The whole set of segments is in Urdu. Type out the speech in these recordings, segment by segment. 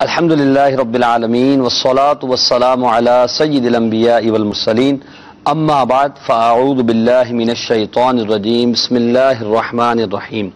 الحمدللہ رب العالمین والصلاة والسلام علی سید الانبیاء والمرسلین اما بعد فاعوذ باللہ من الشیطان الرجیم بسم اللہ الرحمن الرحیم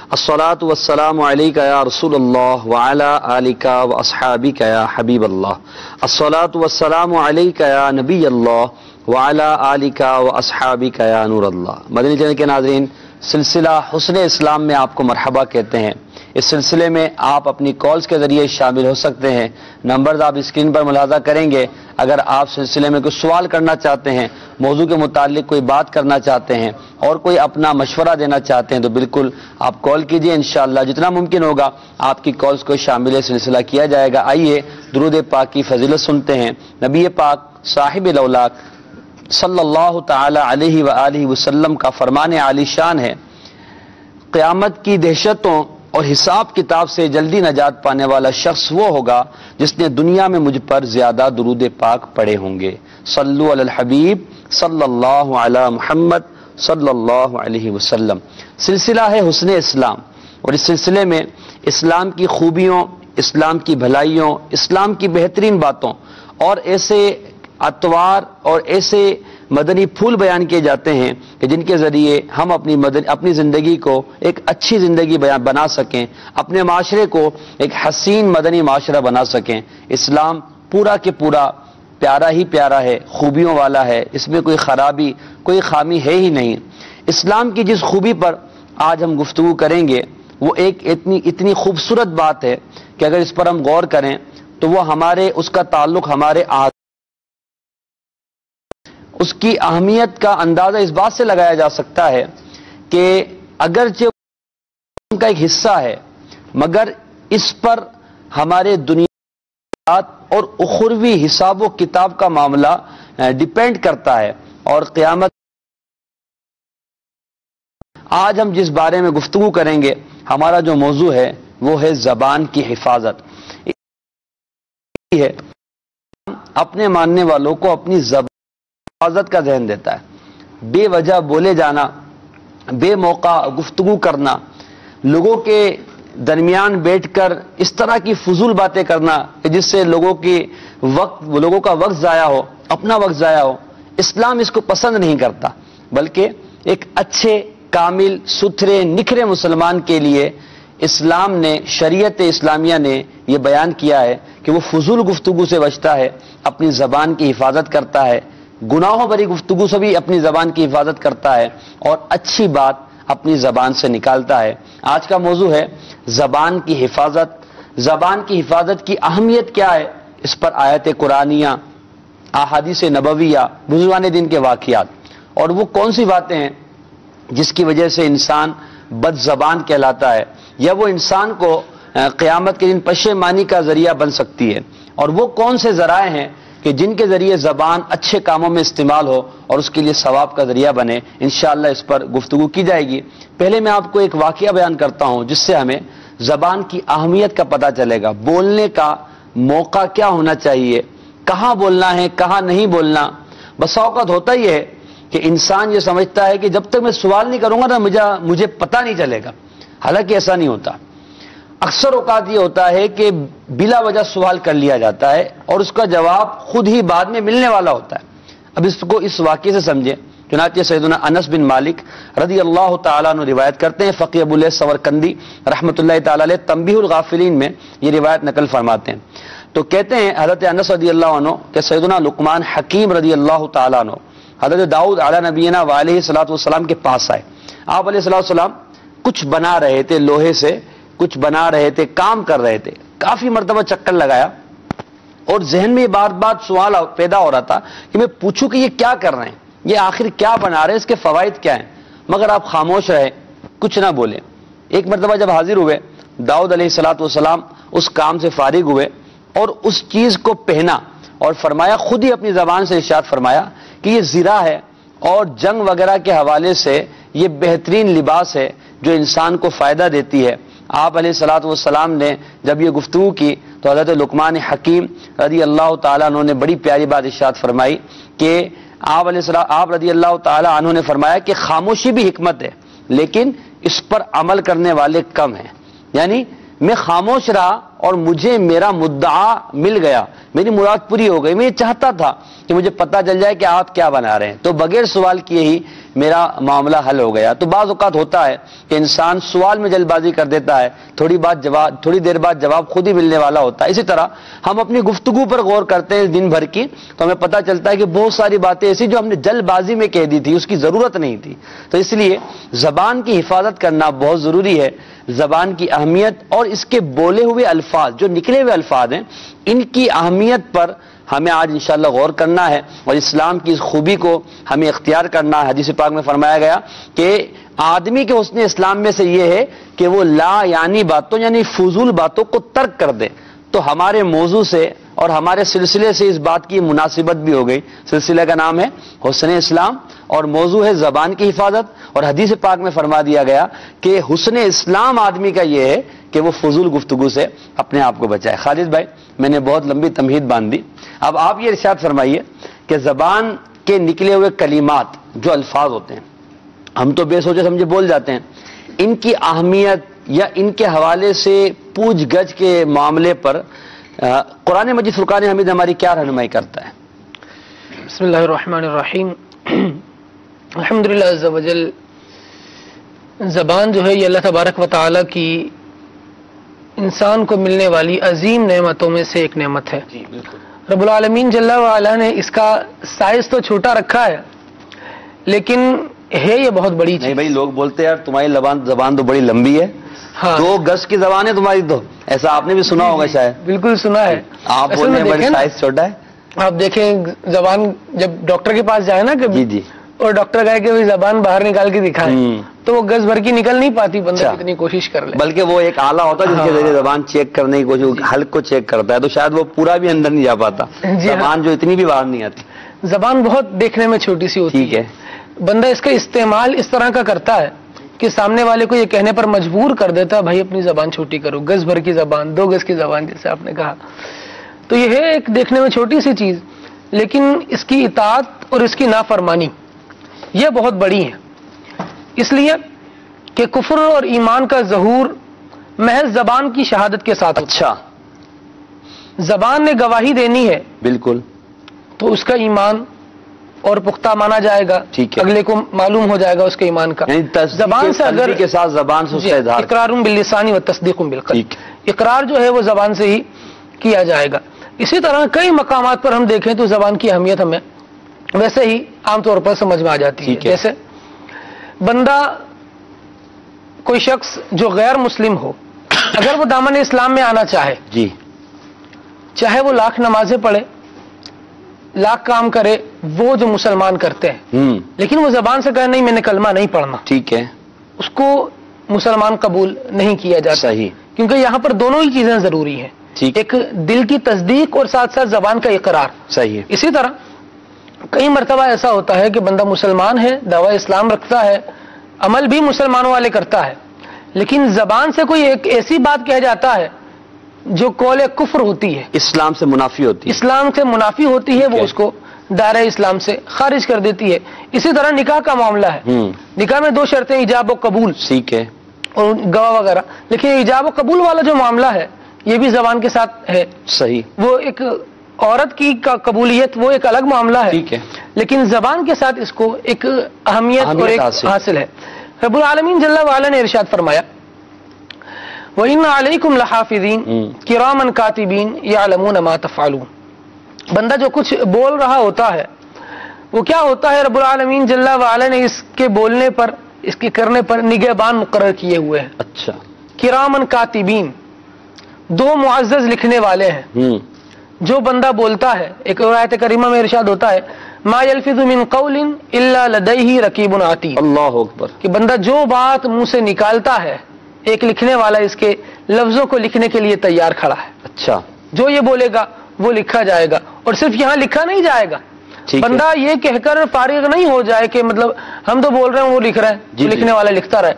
الصلاة والسلام علیکہ یا رسول اللہ وعلی آلکہ واصحابکہ یا حبیب اللہ الصلاة والسلام علیکہ یا نبی اللہ وعلی آلکہ واصحابکہ یا نور اللہ۔ مدنی چینل کے ناظرین، سلسلہ حسن اسلام میں آپ کو مرحبا کہتے ہیں۔ اس سلسلے میں آپ اپنی کالز کے ذریعے شامل ہو سکتے ہیں۔ نمبرز آپ اسکرین پر ملاحظہ کریں گے۔ اگر آپ سلسلے میں کوئی سوال کرنا چاہتے ہیں، موضوع کے متعلق کوئی بات کرنا چاہتے ہیں اور کوئی اپنا مشورہ دینا چاہتے ہیں تو بالکل آپ کال کیجئے، انشاءاللہ جتنا ممکن ہوگا آپ کی کالز کو شامل سلسلہ کیا جائے گا۔ آئیے درود پاک کی فضیلت سنتے ہیں۔ نبی پاک صاحب الاولاق صلی اللہ تعالی علیہ وآلہ وسلم کا فرمان عالی شان ہے، قیامت کی دہشتوں اور حساب کتاب سے جلدی نجات پانے والا شخص وہ ہوگا جس نے دنیا میں مجھ پر زیادہ درود پاک پڑھے ہوں گے۔ صلو علی الحبیب صلی اللہ علی محمد صلی اللہ علیہ وسلم۔ سلسلہ ہے حسن اسلام، اور اس سلسلے میں اسلام کی خوبیوں، اسلام کی بھلائیوں، اسلام کی بہترین باتوں اور ایسے اطوار اور ایسے مدنی پھول بیان کیے جاتے ہیں کہ جن کے ذریعے ہم اپنی زندگی کو ایک اچھی زندگی بنا سکیں، اپنے معاشرے کو ایک حسین مدنی معاشرہ بنا سکیں۔ اسلام پورا کے پورا پیارا ہی پیارا ہے، خوبیوں والا ہے، اس میں کوئی خرابی، کوئی خامی ہے ہی نہیں۔ اسلام کی جس خوبی پر آج ہم گفتگو کریں گے وہ ایک اتنی خوبصورت بات ہے کہ اگر اس پر ہم غور کریں تو وہ اس کا تعلق ہمارے اس کی اہمیت کا اندازہ اس بات سے لگایا جا سکتا ہے کہ اگرچہ کا ایک حصہ ہے مگر اس پر ہمارے دنیا اور اخروی حساب و کتاب کا معاملہ ڈیپینڈ کرتا ہے۔ اور قیامت آج ہم جس بارے میں گفتگو کریں گے، ہمارا جو موضوع ہے وہ ہے زبان کی حفاظت ہے۔ اپنے ماننے والوں کو اپنی زبان حفاظت کا ذہن دیتا ہے۔ بے وجہ بولے جانا، بے موقع گفتگو کرنا، لوگوں کے درمیان بیٹھ کر اس طرح کی فضول باتیں کرنا کہ جس سے لوگوں کا وقت ضائع ہو، اپنا وقت ضائع ہو، اسلام اس کو پسند نہیں کرتا، بلکہ ایک اچھے کامل ستھرے نکھرے مسلمان کے لیے اسلام نے، شریعت اسلامیہ نے یہ بیان کیا ہے کہ وہ فضول گفتگو سے بچتا ہے، اپنی زبان کی حفاظت کرتا ہے، گناہوں بھری گفتگو سے بھی اپنی زبان کی حفاظت کرتا ہے اور اچھی بات اپنی زبان سے نکالتا ہے۔ آج کا موضوع ہے زبان کی حفاظت۔ زبان کی حفاظت کی اہمیت کیا ہے، اس پر آیت قرآنیہ، احادیث نبویہ، بزرگان دین کے واقعات، اور وہ کون سی باتیں ہیں جس کی وجہ سے انسان بد زبان کہلاتا ہے یا وہ انسان کو قیامت کے دن پشیمانی کا ذریعہ بن سکتی ہے، اور وہ کون سے ذرائع ہیں کہ جن کے ذریعے زبان اچھے کاموں میں استعمال ہو اور اس کے لیے ثواب کا ذریعہ بنے۔ انشاءاللہ اس پر گفتگو کی جائے گی۔ پہلے میں آپ کو ایک واقعہ بیان کرتا ہوں جس سے ہمیں زبان کی اہمیت کا پتہ چلے گا، بولنے کا موقع کیا ہونا چاہیے، کہاں بولنا ہے، کہاں نہیں بولنا۔ بس اوقات ہوتا ہی ہے کہ انسان یہ سمجھتا ہے کہ جب تک میں سوال نہیں کروں گا نا مجھے پتہ نہیں چلے گا، حالانکہ ایسا نہیں ہوتا۔ اکثر اوقات یہ ہوتا ہے کہ بلا وجہ سوال کر لیا جاتا ہے اور اس کا جواب خود ہی بعد میں ملنے والا ہوتا ہے۔ اب اس کو اس واقعے سے سمجھیں۔ چنانچہ سیدنا انس بن مالک رضی اللہ تعالیٰ عنہ روایت کرتے ہیں، فقیہ ابو الیث سمرقندی رحمۃ اللہ تعالیٰ علیہ تنبیہ الغافلین میں یہ روایت نقل فرماتے ہیں۔ تو کہتے ہیں حضرت انس رضی اللہ عنہ کہ سیدنا لقمان حکیم رضی اللہ تعالیٰ عنہ حضرت داؤد علیہ نبینا وعلیہ الصلوۃ والسلام کے پاس آئے۔ آپ علیہ الصلوۃ والسلام کچھ بنا رہے تھے، لوہے سے کچھ بنا رہے تھے، کام کر رہے تھے۔ کافی مرتبہ چکر لگایا اور ذہن میں بار بار سوال پیدا ہو رہا تھا کہ میں پوچھوں کہ یہ کیا کر رہے ہیں، یہ آخر کیا بنا رہے ہیں، اس کے فوائد کیا ہیں، مگر آپ خاموش رہے، کچھ نہ بولے۔ ایک مرتبہ جب حاضر ہوئے، داؤد علیہ الصلوۃ والسلام اس کام سے فارغ ہوئے اور اس چیز کو پہنا اور فرمایا، خود ہی اپنی زبان سے ارشاد فرمایا کہ یہ زرہ ہے اور جنگ وغیرہ کے حوالے سے یہ بہترین لباس ہے جو انسان کو فائدہ دیتی ہے۔ آپ علیہ الصلوۃ والسلام نے جب یہ گفتگو کی تو حضرت لقمان حکیم رضی اللہ تعالیٰ عنہ نے بڑی پیاری بات ارشاد فرمائی کہ آپ رضی اللہ تعالیٰ عنہ نے فرمایا کہ خاموشی بھی حکمت ہے لیکن اس پر عمل کرنے والے کم ہیں، یعنی میں خاموش رہا اور مجھے میرا مدعا مل گیا، میری مراد پوری ہو گئی. میں یہ چاہتا تھا کہ مجھے پتہ چل جائے کہ آپ کیا بنا رہے ہیں، تو بغیر سوال کیے ہی میرا معاملہ حل ہو گیا. تو بعض اوقات ہوتا ہے کہ انسان سوال میں جلد بازی کر دیتا ہے، تھوڑی دیر بعد جواب خود ہی ملنے والا ہوتا ہے. اسی طرح ہم اپنی گفتگو پر غور کرتے ہیں دن بھر کی، تو ہمیں پتہ چلتا ہے کہ بہت ساری باتیں ایسی جو ہم نے جلد بازی میں کہہ دی تھی، اس کی ضرورت نہیں تھی. تو اس لیے زبان کی حفاظت کرنا بہت ضروری ہے. زبان کی اہمیت اور اس کے بولے ہوئے الفاظ، جو نکلے ہوئے الفاظ ہیں، ان کی اہمیت پر ہمیں آج انشاءاللہ غور کرنا ہے اور اسلام کی اس خوبی کو ہمیں اختیار کرنا ہے. حدیث پاک میں فرمایا گیا کہ آدمی کے حسن اسلام میں سے یہ ہے کہ وہ لا یعنی باتوں یعنی فضول باتوں کو ترک کر دے. تو ہمارے موضوع سے اور ہمارے سلسلے سے اس بات کی مناسبت بھی ہو گئی. سلسلے کا نام ہے حسن اسلام اور موضوع ہے زبان کی حفاظت. اور حدیث پاک میں فرما دیا گیا کہ حسن اسلام آدمی کا یہ ہے کہ وہ فضول گفتگو سے اپنے آپ کو بچائے. خالد بھائی، میں نے بہت لمبی تمہید باندھ دی، اب آپ یہ ارشاد فرمائیے کہ زبان کے نکلے ہوئے کلمات، جو الفاظ ہوتے ہیں، ہم تو بے سوچے سمجھے بول جاتے ہیں، ان کی اہمیت یا ان کے حوالے سے پوچھ گچھ کے معاملے پر قرآن مجید فرقان حمید ہماری کیا رہنمائی کرتا ہے؟ بسم اللہ الرحمن الرحیم. الحمدللہ عز و جل. زبان جو ہے یہ اللہ تبارک و تعالیٰ کی انسان کو ملنے والی عظیم نعمتوں میں سے ایک نعمت ہے. جی بالکل. رب العالمین جل وعلا نے اس کا سائز تو چھوٹا رکھا ہے، لیکن ہے یہ بہت بڑی چیز. نہیں بھائی، لوگ بولتے ہیں یار تمہاری زبان تو بڑی لمبی ہے. ہاں، 2 گز کی زبان ہے تمہاری، تو ایسا آپ نے بھی سنا ہوگا شاید. بالکل سنا ہے. آپ بول رہے ہیں بڑی سائز چھوٹا ہے. آپ دیکھیں زبان جب ڈاکٹر کے پاس جائے نا کبھی، جی اور ڈاکٹر کہے کہ زبان باہر نکال کے دکھائے، تو وہ گز بھر کی نکل نہیں پاتی، بندہ کتنی کوشش کر لے. بلکہ وہ ایک آلہ ہوتا ہے جس کے ذریعے زبان چیک کرنے کی کوشش، حلق کو چیک کرتا ہے، تو شاید وہ پورا بھی اندر نہیں جا پاتا. زبان جو اتنی بھی باہر نہیں آتی. زبان بہت دیکھنے میں چھوٹی سی ہوتی ہے، بندہ اس کا استعمال اس طرح کا کرتا ہے کہ سامنے والے کو یہ کہنے پر مجبور کر دیتا ہے بھائی اپنی زبان چھوٹی کرو، گز بھر کی زبان، 2 گز کی زبان جیسے آپ نے کہا. تو یہ ہے ایک دیکھنے میں چھوٹی سی چیز، لیکن اس کی اطاعت اور اس کی نافرمانی یہ بہت بڑی ہے. اس لیے کہ کفر اور ایمان کا ظہور محض زبان کی شہادت کے ساتھ. اچھا، زبان نے گواہی دینی ہے بالکل، تو اس کا ایمان اور پختہ مانا جائے گا، اگلے کو معلوم ہو جائے گا اس کے ایمان کا. زبان سے اگر کے ساتھ زبان سے اس کا اظہار، اقرار باللسان و تصدیق بالقلب، اقرار جو ہے وہ زبان سے ہی کیا جائے گا. اسی طرح کئی مقامات پر ہم دیکھیں تو زبان کی اہمیت ہمیں ویسے ہی عام طور پر سمجھ میں آ جاتی ہے. جیسے بندہ، کوئی شخص جو غیر مسلم ہو، اگر وہ دامن اسلام میں آنا چاہے، جی، چاہے وہ لاکھ نمازیں پڑھے، لاکھ کام کرے وہ جو مسلمان کرتے ہیں، لیکن وہ زبان سے کہے نہیں میں نے کلمہ نہیں پڑھنا، ٹھیک ہے، اس کو مسلمان قبول نہیں کیا جاتا. صحیح. کیونکہ یہاں پر دونوں ہی چیزیں ضروری ہیں، ایک دل کی تصدیق اور ساتھ ساتھ زبان کا اقرار. صحیح. اسی طرح کئی مرتبہ ایسا ہوتا ہے کہ بندہ مسلمان ہے، دعوی اسلام رکھتا ہے، عمل بھی مسلمانوں والے کرتا ہے، لیکن زبان سے کوئی ایک ایسی بات کہہ جاتا ہے جو قول کفر ہوتی ہے، اسلام سے منافی ہوتی ہے، اسلام سے منافی ہوتی ہے، وہ اس کو دائرہ اسلام سے خارج کر دیتی ہے. اسی طرح نکاح کا معاملہ ہے. نکاح میں 2 شرطیں، ایجاب و قبول، ٹھیک ہے، اور گواہ وغیرہ. لیکن ایجاب و قبول والا جو معاملہ ہے یہ بھی زبان کے ساتھ ہے. صحیح. وہ ایک عورت کی قبولیت وہ ایک الگ معاملہ ہے، ٹھیک ہے، لیکن زبان کے ساتھ اس کو ایک اہمیت اور ایک حاصل ہے. رب العالمین جل وعلا نے ارشاد فرمایا وَإِنَّ عَلَيْكُمْ لَحَافِظِينَ كِرَامًا كَاتِبِينَ يَعْلَمُونَ مَا تَفْعَلُونَ. بندہ جو کچھ بول رہا ہوتا ہے وہ کیا ہوتا ہے، رب العالمین جل وعلا نے اس کے بولنے پر، اس کے کرنے پر نگہبان مقرر کیے ہوئے ہیں. اچھا. کرامن کاتبین، 2 معزز لکھنے والے ہیں. جو بندہ بولتا ہے، ایک آیت کریمہ میں ارشاد ہوتا ہے ما یلفظ من قول الا لدیہ رقیب عتید. اللہ اکبر. کہ بندہ جو بات منہ سے نکالتا ہے ایک لکھنے والا اس کے لفظوں کو لکھنے کے لیے تیار کھڑا ہے. اچھا. جو یہ بولے گا وہ لکھا جائے گا، اور صرف یہاں لکھا نہیں جائے گا، بندہ یہ کہہ کر فارغ نہیں ہو جائے کہ مطلب ہم تو بول رہے ہیں وہ لکھ رہے ہیں، لکھنے والا لکھتا رہے،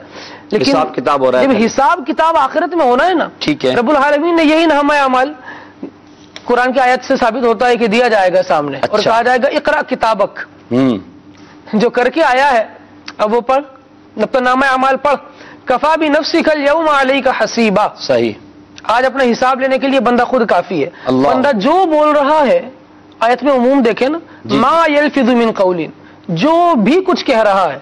لیکن حساب کتاب ہو رہا ہے. جب حساب کتاب آخرت میں ہونا ہے نا، ٹھیک ہے، رب العالمین نے یہی نامہ اعمال قرآن کی آیت سے ثابت ہوتا ہے کہ دیا جائے گا سامنے. اچھا. اور کہا جائے گا اقرا کتابک، جو کر کے آیا ہے اب وہ پڑھ، اپنا نامہ اعمال پڑھ. کفا بنفسک الیوم علیک حسیبا. صحیح. آج اپنا حساب لینے کے لیے بندہ خود کافی ہے. بندہ جو بول رہا ہے، آیت میں عموم دیکھیں نا، ما یلفظ من قول، جو بھی کچھ کہہ رہا ہے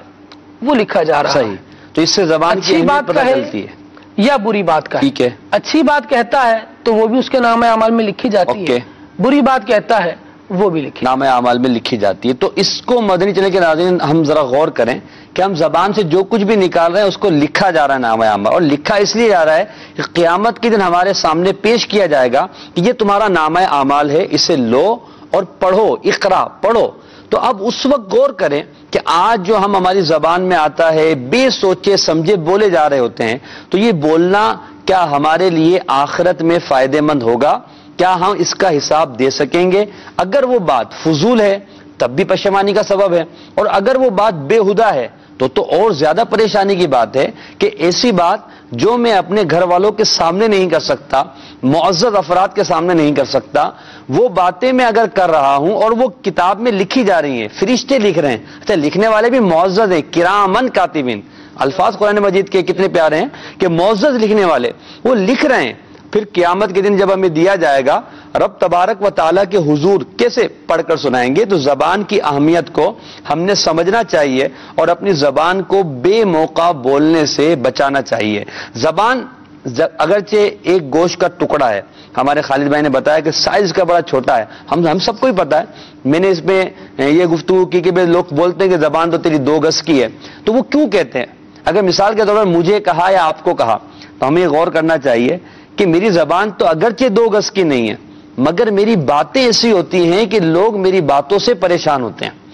وہ لکھا جا رہا ہے. تو اس سے زبان کی اہمیت پتہ چلتی ہے یا بری بات کا. ٹھیک ہے، اچھی بات کہتا ہے تو وہ بھی اس کے نامہ اعمال میں لکھی جاتی ہے، بری بات کہتا ہے وہ بھی لکھی نامہ اعمال میں لکھی جاتی ہے. تو اس کو مدنی چینل کے ناظرین ہم ذرا غور کریں کہ ہم زبان سے جو کچھ بھی نکال رہے ہیں اس کو لکھا جا رہا ہے نامہ اعمال، اور لکھا اس لیے جا رہا ہے کہ قیامت کے دن ہمارے سامنے پیش کیا جائے گا کہ یہ تمہارا نامہ اعمال ہے، اسے لو اور پڑھو، اقرا پڑھو. تو اب اس وقت غور کریں کہ آج جو ہماری زبان میں آتا ہے بے سوچے سمجھے بولے جا رہے ہوتے ہیں، تو یہ بولنا کیا ہمارے لیے آخرت میں فائدہ مند ہوگا؟ کیا ہم اس کا حساب دے سکیں گے؟ اگر وہ بات فضول ہے تب بھی پشیمانی کا سبب ہے، اور اگر وہ بات بے ہدہ ہے تو اور زیادہ پریشانی کی بات ہے کہ ایسی بات جو میں اپنے گھر والوں کے سامنے نہیں کر سکتا، معزز افراد کے سامنے نہیں کر سکتا، وہ باتیں میں اگر کر رہا ہوں اور وہ کتاب میں لکھی جا رہی ہیں، فرشتے لکھ رہے ہیں. اچھا، لکھنے والے بھی معزز ہیں، کرامن کاتبین. الفاظ قرآن مجید کے کتنے پیارے ہیں کہ معزز لکھنے والے وہ لکھ رہے ہیں. پھر قیامت کے دن جب ہمیں دیا جائے گا، رب تبارک و تعالیٰ کے حضور کیسے پڑھ کر سنائیں گے؟ تو زبان کی اہمیت کو ہم نے سمجھنا چاہیے اور اپنی زبان کو بے موقع بولنے سے بچانا چاہیے. زبان اگرچہ ایک گوشت کا ٹکڑا ہے، ہمارے خالد بھائی نے بتایا کہ سائز کا بڑا چھوٹا ہے، ہم سب کو ہی پتا ہے. میں نے اس میں یہ گفتگو کی کہ لوگ بولتے ہیں کہ زبان تو تیری 2 گز کی ہے، تو وہ کیوں کہتے ہیں؟ اگر مثال کے طور پر مجھے کہا یا آپ کو کہا تو ہمیں غور کرنا چاہیے کہ میری زبان تو اگرچہ 2 گز کی نہیں ہے، مگر میری باتیں ایسی ہوتی ہیں کہ لوگ میری باتوں سے پریشان ہوتے ہیں،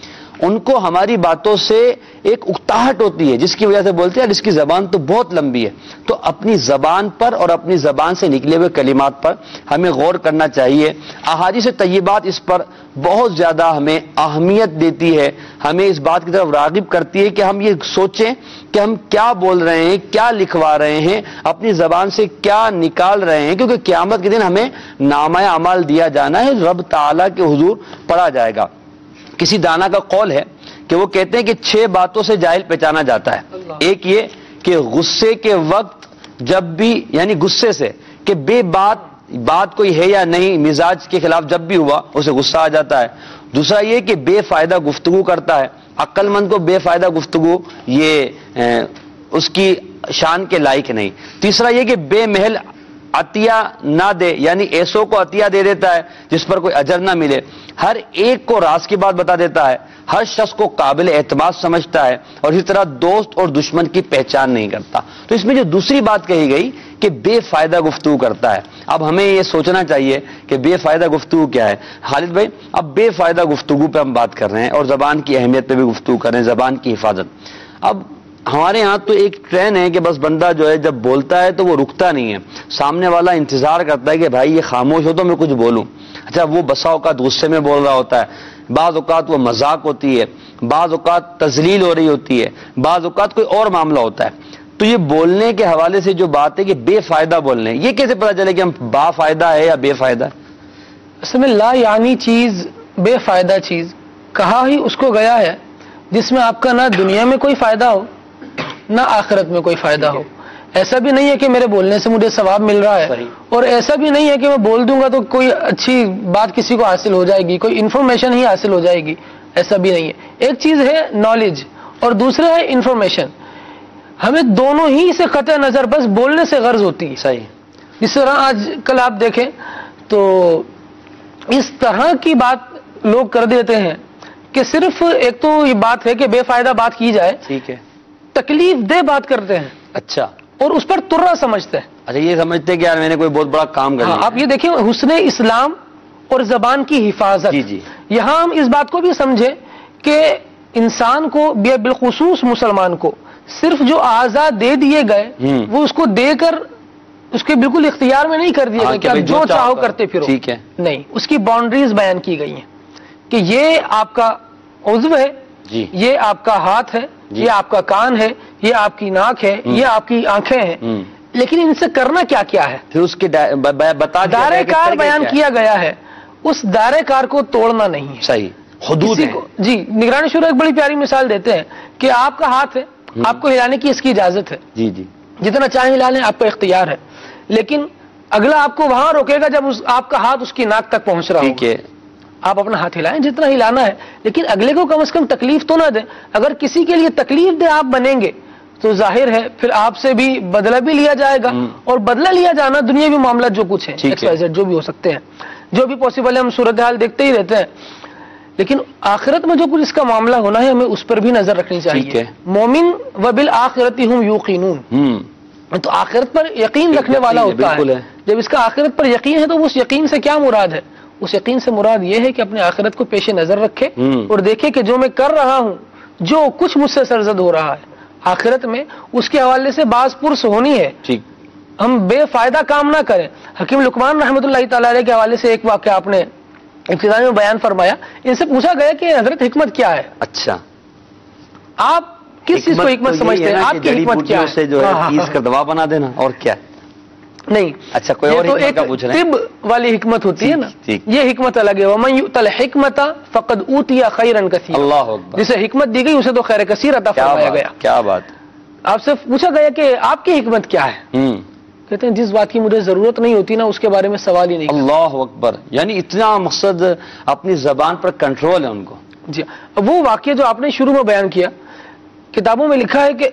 ان کو ہماری باتوں سے ایک اکتاہٹ ہوتی ہے جس کی وجہ سے بولتے ہیں اس کی زبان تو بہت لمبی ہے. تو اپنی زبان پر اور اپنی زبان سے نکلے ہوئے کلمات پر ہمیں غور کرنا چاہیے. احادیث طیبات اس پر بہت زیادہ ہمیں اہمیت دیتی ہے، ہمیں اس بات کی طرف راغب کرتی ہے کہ ہم یہ سوچیں کہ ہم کیا بول رہے ہیں، کیا لکھوا رہے ہیں، اپنی زبان سے کیا نکال رہے ہیں، کیونکہ قیامت کے دن ہمیں نامہ اعمال دیا جانا ہے، رب تعالیٰ کے حضور پڑھا جائے گا. کسی دانا کا قول ہے کہ وہ کہتے ہیں کہ 6 باتوں سے جاہل پہچانا جاتا ہے. ایک یہ کہ غصے کے وقت جب بھی، یعنی غصے سے کہ بے بات کوئی ہے یا نہیں، مزاج کے خلاف جب بھی ہوا اسے غصہ آ جاتا ہے. دوسرا یہ کہ بے فائدہ گفتگو کرتا ہے، عقل مند کو بے فائدہ گفتگو یہ اس کی شان کے لائق نہیں. تیسرا یہ کہ بے محل عطیہ نہ دے، یعنی ایسوں کو عطیہ دے دیتا ہے جس پر کوئی اجر نہ ملے. ہر ایک کو راز کی بات بتا دیتا ہے، ہر شخص کو قابل اعتماد سمجھتا ہے، اور اسی طرح دوست اور دشمن کی پہچان نہیں کرتا. تو اس میں جو دوسری بات کہی گئی کہ بے فائدہ گفتگو کرتا ہے، اب ہمیں یہ سوچنا چاہیے کہ بے فائدہ گفتگو کیا ہے. خالد بھائی، اب بے فائدہ گفتگو پہ ہم بات کر رہے ہیں اور زبان کی اہمیت پہ بھی گفتگو کر رہے ہیں، زبان کی حفاظت. اب ہمارے ہاں تو ایک ٹرین ہے کہ بس بندہ جو ہے جب بولتا ہے تو وہ رکتا نہیں ہے، سامنے والا انتظار کرتا ہے کہ بھائی یہ خاموش ہو تو میں کچھ بولوں. اچھا، وہ بسا اوقات غصے میں بول رہا ہوتا ہے، بعض اوقات وہ مذاق ہوتی ہے، بعض اوقات تذلیل ہو رہی ہوتی ہے، بعض اوقات کوئی اور معاملہ ہوتا ہے. تو یہ بولنے کے حوالے سے جو بات ہے کہ بے فائدہ بولنے، یہ کیسے پتہ چلے کہ ہم با فائدہ ہے یا بے فائدہ ہے؟ اصل میں لا یعنی چیز، بے فائدہ چیز کہا ہی اس کو گیا ہے جس میں آپ کا نہ دنیا میں کوئی فائدہ ہو نہ آخرت میں کوئی فائدہ ہو. ایسا بھی نہیں ہے کہ میرے بولنے سے مجھے ثواب مل رہا ہے، اور ایسا بھی نہیں ہے کہ میں بول دوں گا تو کوئی اچھی بات کسی کو حاصل ہو جائے گی، کوئی انفارمیشن ہی حاصل ہو جائے گی. ایسا بھی نہیں ہے. ایک چیز ہے نالج اور دوسرا ہے انفارمیشن. ہمیں دونوں ہی سے قطع نظر بس بولنے سے غرض ہوتی ہے. صحیح. جس طرح آج کل آپ دیکھیں تو اس طرح کی بات لوگ کر دیتے ہیں کہ صرف ایک تو یہ بات ہے کہ بے فائدہ بات کی جائے، ٹھیک ہے، تکلیف دہ بات کرتے ہیں. اچھا، اور اس پر ترا سمجھتے ہیں. اچھا، یہ سمجھتے ہیں کہ یار میں نے کوئی بہت بڑا کام کر لیا. آپ یہ دیکھیں حسن اسلام اور زبان کی حفاظت. جی. یہاں ہم اس بات کو بھی سمجھیں کہ انسان کو بالخصوص مسلمان کو صرف جو آزاد دے دیے گئے وہ اس کو دے کر اس کے بالکل اختیار میں نہیں کر دیا گیا کہ آپ جو چاہو کرتے پھرو. ٹھیک ہے، نہیں، اس کی باؤنڈریز بیان کی گئی ہیں کہ یہ آپ کا عضو ہے، یہ آپ کا ہاتھ ہے، یہ آپ کا کان ہے، یہ آپ کی ناک ہے، یہ آپ کی آنکھیں ہیں، لیکن ان سے کرنا کیا کیا ہے پھر اس کے دائرہ کار بیان کیا گیا ہے. اس دائرہ کار کو توڑنا نہیں ہے. صحیح، حدود ہے. جی، نگرانی شورا ایک بڑی پیاری مثال دیتے ہیں کہ آپ کا ہاتھ ہے، آپ کو ہلانے کی اس کی اجازت ہے، جی، جتنا چاہیں ہلا لیں، آپ کا اختیار ہے، لیکن اگلا آپ کو وہاں روکے گا جب آپ کا ہاتھ اس کی ناک تک پہنچ رہا ٹھیک ہے. آپ اپنا ہاتھ ہلائیں جتنا ہلانا ہے، لیکن اگلے کو کم از کم تکلیف تو نہ دیں. اگر کسی کے لیے تکلیف دہ آپ بنیں گے تو ظاہر ہے پھر آپ سے بھی بدلہ بھی لیا جائے گا. اور بدلہ لیا جانا دنیاوی معاملات جو کچھ ہے جو بھی ہو سکتے ہیں، جو بھی پاسبل ہے، ہم صورتحال دیکھتے ہی رہتے ہیں. لیکن آخرت میں جو کچھ اس کا معاملہ ہونا ہے ہمیں اس پر بھی نظر رکھنی چاہیے. مومن وبالآخرۃ ہم یوقنون، تو آخرت پر یقین رکھنے والا ہوتا ہے. جب اس کا آخرت پر یقین ہے تو اس یقین سے کیا مراد ہے؟ اس یقین سے مراد یہ ہے کہ اپنے آخرت کو پیش نظر رکھے اور دیکھے کہ جو میں کر رہا ہوں، جو کچھ مجھ سے سرزد ہو رہا ہے آخرت میں، اس کے حوالے سے باز پرس ہونی ہے. ہم بے فائدہ کام نہ کریں. حکیم لقمان رحمۃ اللہ تعالی علیہ کے حوالے سے ایک واقعہ آپ نے ابتدا میں بیان فرمایا. ان سے پوچھا گیا کہ حضرت حکمت کیا ہے؟ اچھا، آپ کس چیز کو حکمت سمجھتے ہیں؟ آپ کی حکمت کیا ہے؟ جو ہے تیز کا دوا بنا دینا، اور کیا ہے؟ نہیں. اچھا، کوئی اور حکمت کا پوچھ رہے ہیں؟ طب والی حکمت ہوتی ہے نا، یہ حکمت الگ ہے. وَمَن يُؤْتَ الْحِكْمَةَ فَقَدْ أُوتِيَ خَيْرًا كَثِيرًا. اللہ اکبر. جسے حکمت دی گئی اسے تو خیر کثیر عطا فرمایا گیا. کیا بات. آپ سے پوچھا گیا کہ آپ کی حکمت کیا ہے؟ کہتے ہیں جس بات کی مجھے ضرورت نہیں ہوتی نا اس کے بارے میں سوال ہی نہیں. اللہ اکبر. یعنی اتنا مقصد اپنی زبان پر کنٹرول ہے ان کو. جی. وہ واقعہ جو آپ نے شروع میں بیان کیا، کتابوں میں لکھا ہے کہ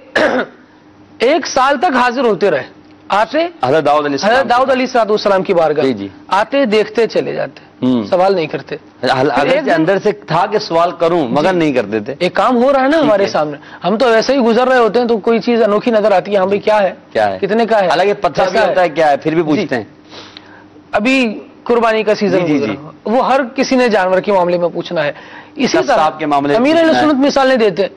1 سال تک حاضر ہوتے رہے. آتے حضرت داؤد علیہ السلام کی بارگاہ، آتے دیکھتے چلے جاتے، سوال نہیں کرتے. اندر سے تھا کہ سوال کروں مگر نہیں کرتے تھے. ایک کام ہو رہا ہے نا ہمارے سامنے، ہم تو ویسے ہی گزر رہے ہوتے ہیں تو کوئی چیز انوکھی نظر آتی ہے، ہم بھائی کیا ہے کتنے کا ہے، حالانکہ پتہ بھی ہوتا ہے کیا ہے پھر بھی پوچھتے ہیں. ابھی قربانی کا سیزن وہ ہر کسی نے جانور کے معاملے میں پوچھنا ہے. اسی طرح امیر اہل سنت مثالیں دیتے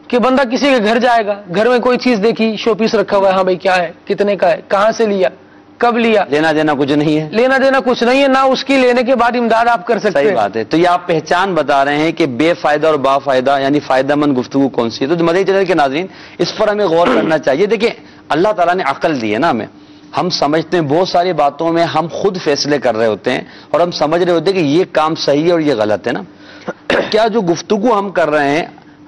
کہ بندہ کسی کے گھر جائے گا، گھر میں کوئی چیز دیکھی، شو پیس رکھا ہوا ہے، ہاں بھائی کیا ہے، کتنے کا ہے، کہاں سے لیا، کب لیا. لینا دینا کچھ نہیں ہے. لینا دینا کچھ نہیں ہے، نہ اس کی لینے کے بعد امداد آپ کر سکتے ہیں. صحیح بات ہے. تو یہ آپ پہچان بتا رہے ہیں کہ بے فائدہ اور با فائدہ یعنی فائدہ مند گفتگو کون سی ہے. تو مدنی چینل کے ناظرین اس پر ہمیں غور کرنا چاہیے. دیکھیں اللہ تعالیٰ نے عقل دی ہے نا ہمیں. ہم سمجھتے ہیں بہت ساری باتوں میں ہم خود فیصلے کر رہے ہوتے ہیں اور ہم سمجھ رہے ہوتے ہیں کہ یہ کام صحیح ہے اور یہ غلط ہے نا. کیا جو گفتگو ہم کر رہے ہیں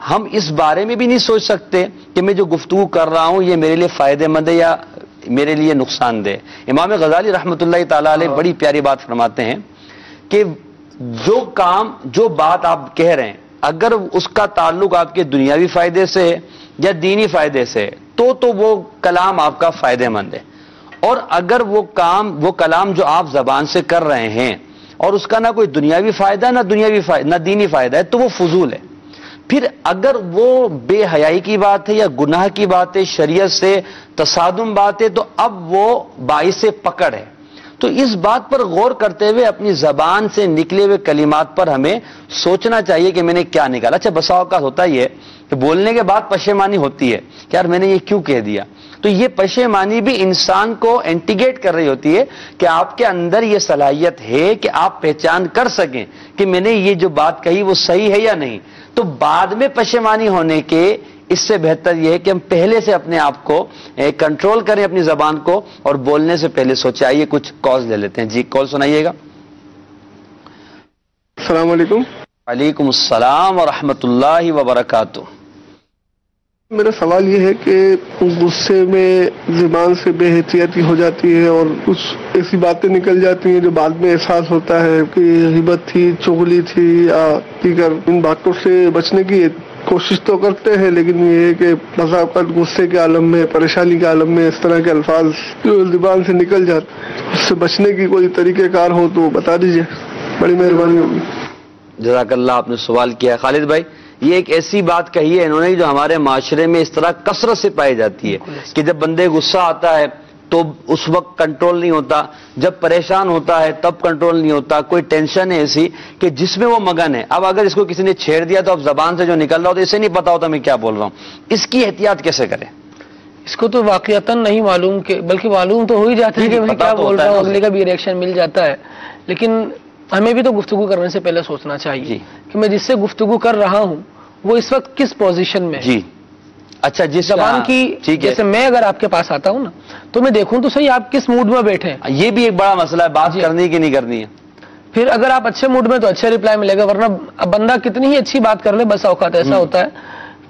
ہم اس بارے میں بھی نہیں سوچ سکتے کہ میں جو گفتگو کر رہا ہوں یہ میرے لیے فائدہ مند ہے یا میرے لیے نقصان دہ. امام غزالی رحمۃ اللہ تعالی علیہ بڑی پیاری بات فرماتے ہیں کہ جو بات آپ کہہ رہے ہیں اگر اس کا تعلق آپ کے دنیاوی فائدے سے یا دینی فائدے سے تو وہ کلام آپ کا فائدہ مند ہے. اور اگر وہ کلام جو آپ زبان سے کر رہے ہیں اور اس کا نہ کوئی دنیاوی فائدہ نہ دینی فائدہ ہے تو وہ فضول ہے. پھر اگر وہ بے حیائی کی بات ہے یا گناہ کی بات ہے، شریعت سے تصادم بات ہے، تو اب وہ باعث پکڑ ہے. تو اس بات پر غور کرتے ہوئے اپنی زبان سے نکلے ہوئے کلمات پر ہمیں سوچنا چاہیے کہ میں نے کیا نکالا. اچھا بسا اوقات ہوتا ہی ہے کہ بولنے کے بعد پشیمانی ہوتی ہے کہ یار میں نے یہ کیوں کہہ دیا. تو یہ پشیمانی بھی انسان کو انٹیگیٹ کر رہی ہوتی ہے کہ آپ کے اندر یہ صلاحیت ہے کہ آپ پہچان کر سکیں کہ میں نے یہ جو بات کہی وہ صحیح ہے یا نہیں. تو بعد میں پشیمانی ہونے کے اس سے بہتر یہ ہے کہ ہم پہلے سے اپنے آپ کو کنٹرول کریں اپنی زبان کو اور بولنے سے پہلے سوچیں. آئیے کچھ کالز لے لیتے ہیں. جی کال سنائیے گا. السلام علیکم. وعلیکم السلام ورحمۃ اللہ وبرکاتہ. میرا سوال یہ ہے کہ غصے میں زبان سے بے احتیاطی ہو جاتی ہے اور کچھ ایسی باتیں نکل جاتی ہیں جو بعد میں احساس ہوتا ہے کہ غیبت تھی، چغلی تھی یا دیگر. ان باتوں سے بچنے کی کوشش تو کرتے ہیں لیکن یہ ہے کہ بسا اوقات غصے کے عالم میں، پریشانی کے عالم میں اس طرح کے الفاظ جو زبان سے نکل جاتے، اس سے بچنے کی کوئی طریقہ کار ہو تو بتا دیجیے، بڑی مہربانی ہوگی. جزاک اللہ. آپ نے سوال کیا ہے خالد بھائی. یہ ایک ایسی بات کہی ہے انہوں نے جو ہمارے معاشرے میں اس طرح کثرت سے پائی جاتی ہے کہ جب بندے غصہ آتا ہے تو اس وقت کنٹرول نہیں ہوتا، جب پریشان ہوتا ہے تب کنٹرول نہیں ہوتا. کوئی ٹینشن ہے ایسی کہ جس میں وہ مگن ہے. اب اگر اس کو کسی نے چھیڑ دیا تو اب زبان سے جو نکل رہا ہو تو اسے نہیں پتا ہوتا میں کیا بول رہا ہوں. اس کی احتیاط کیسے کریں؟ اس کو تو واقعتاً نہیں معلوم کہ بلکہ معلوم تو ہو ہی جاتا ہے کہ میں کیا بول رہا ہوں، اگلے کا بھی ریئیکشن مل جاتا ہے. لیکن ہمیں بھی تو گفتگو کرنے سے پہلے سوچنا چاہیے کہ میں جس سے گفتگو کر رہا ہوں وہ اس وقت کس پوزیشن میں. جی اچھا. جس زبان کی جیسے میں اگر آپ کے پاس آتا ہوں نا تو میں دیکھوں تو صحیح آپ کس موڈ میں بیٹھے ہیں. یہ بھی ایک بڑا مسئلہ ہے، بات کرنی کی نہیں کرنی ہے. پھر اگر آپ اچھے موڈ میں تو اچھا ریپلائی ملے گا، ورنہ بندہ کتنی ہی اچھی بات کر لے بس اوقات ایسا ہوتا ہے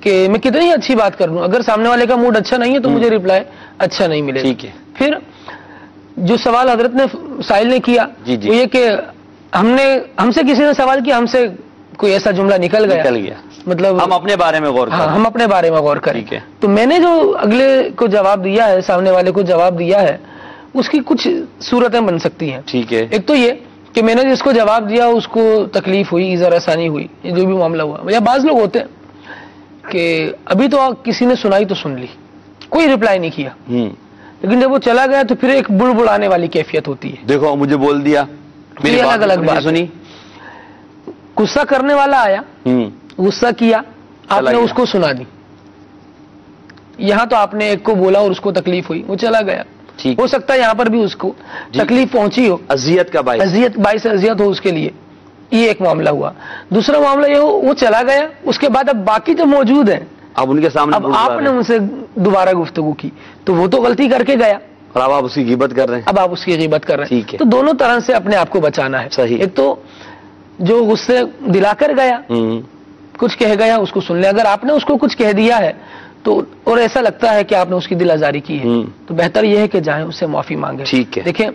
کہ میں کتنی ہی اچھی بات کر لوں اگر سامنے والے کا موڈ اچھا نہیں ہے تو مجھے ریپلائی اچھا نہیں ملے. ٹھیک ہے. پھر جو سوال حضرت نے سائل نے کیا وہ یہ کہ ہم سے کسی نے سوال کیا، ہم سے کوئی ایسا جملہ نکل گیا مطلب ہم اپنے بارے میں غور کریں، ہم اپنے بارے میں غور کریں. تو میں نے جو اگلے کو جواب دیا ہے، سامنے والے کو جواب دیا ہے، اس کی کچھ صورتیں بن سکتی ہیں. ٹھیک ہے. ایک تو یہ کہ میں نے جس کو جواب دیا اس کو تکلیف ہوئی، ذرا آسانی ہوئی، جو بھی معاملہ ہوا. یا بعض لوگ ہوتے ہیں کہ ابھی تو کسی نے سنائی تو سن لی، کوئی رپلائی نہیں کیا، لیکن جب وہ چلا گیا تو پھر ایک بڑبڑانے والی کیفیت ہوتی ہے. دیکھو مجھے بول دیا، میری الگ الگ بات سنی. غصہ کرنے والا آیا، غصہ کیا، آپ نے اس کو سنا دی. یہاں تو آپ نے ایک کو بولا اور اس کو تکلیف ہوئی، وہ چلا گیا. ہو سکتا ہے یہاں پر بھی اس کو تکلیف پہنچی ہو، اذیت کا باعث اذیت ہو اس کے لیے. یہ ایک معاملہ ہوا. دوسرا معاملہ یہ ہو وہ چلا گیا، اس کے بعد اب باقی جو موجود ہیں اب ان کے سامنے اب آپ نے ان سے دوبارہ گفتگو کی تو وہ تو غلطی کر کے گیا اور اب آپ اس کی غیبت کر رہے ہیں. اب آپ اس کی غیبت کر رہے ہیں. تو دونوں طرح سے اپنے آپ کو بچانا ہے. ایک تو جو غصے دلا کر گیا، کچھ کہہ گیا، اس کو سن لے. اگر آپ نے اس کو کچھ کہہ دیا ہے تو اور ایسا لگتا ہے کہ آپ نے اس کی دل آزاری کی ہے تو بہتر یہ ہے کہ جائیں اس سے معافی مانگیں. دیکھیں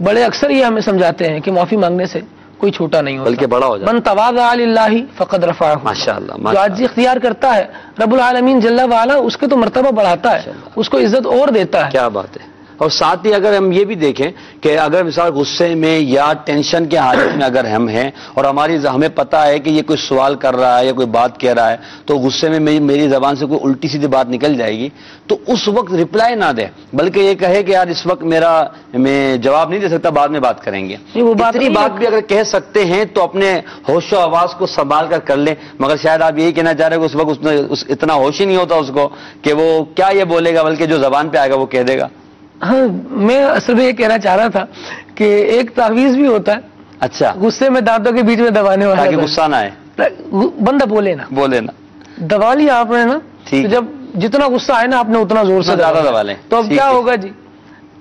بڑے اکثر یہ ہمیں سمجھاتے ہیں کہ معافی مانگنے سے کوئی چھوٹا نہیں ہوتا، بلکہ بڑا ہو جاتا. من تواضع للہ فقد رفعہ. ماشاءاللہ. جو عاجزی اختیار کرتا ہے رب العالمین جل وعلا اس کے تو مرتبہ بڑھاتا ہے، اس کو عزت اور دیتا ہے. کیا بات ہے. اور ساتھ ہی اگر ہم یہ بھی دیکھیں کہ اگر مثال غصے میں یا ٹینشن کے حالت میں اگر ہم ہیں اور ہمیں پتہ ہے کہ یہ کوئی سوال کر رہا ہے یا کوئی بات کہہ رہا ہے تو غصے میں میری زبان سے کوئی الٹی سیدھی بات نکل جائے گی تو اس وقت رپلائی نہ دے، بلکہ یہ کہے کہ یار اس وقت میں جواب نہیں دے سکتا، بعد میں بات کریں گے. اتنی بات بھی اگر کہہ سکتے ہیں تو اپنے ہوش و آواز کو سنبھال کر لیں. مگر شاید آپ یہی کہنا چاہ رہے ہیں کہ اس وقت اتنا ہوش ہی نہیں ہوتا اس کو کہ وہ کیا یہ بولے گا، بلکہ جو زبان پہ آئے گا وہ کہہ دے گا. ہاں میں اصل میں یہ کہنا چاہ رہا تھا کہ ایک تعویذ بھی ہوتا ہے. اچھا. غصے میں دانتوں کے بیچ میں دبانے والا، تاکہ غصہ نہ آئے، بندہ بولے نا. دبا لیا آپ نے نا، جب جتنا غصہ آئے نا آپ نے اتنا زور سے زیادہ دبا لیں. تو اب کیا ہوگا جی،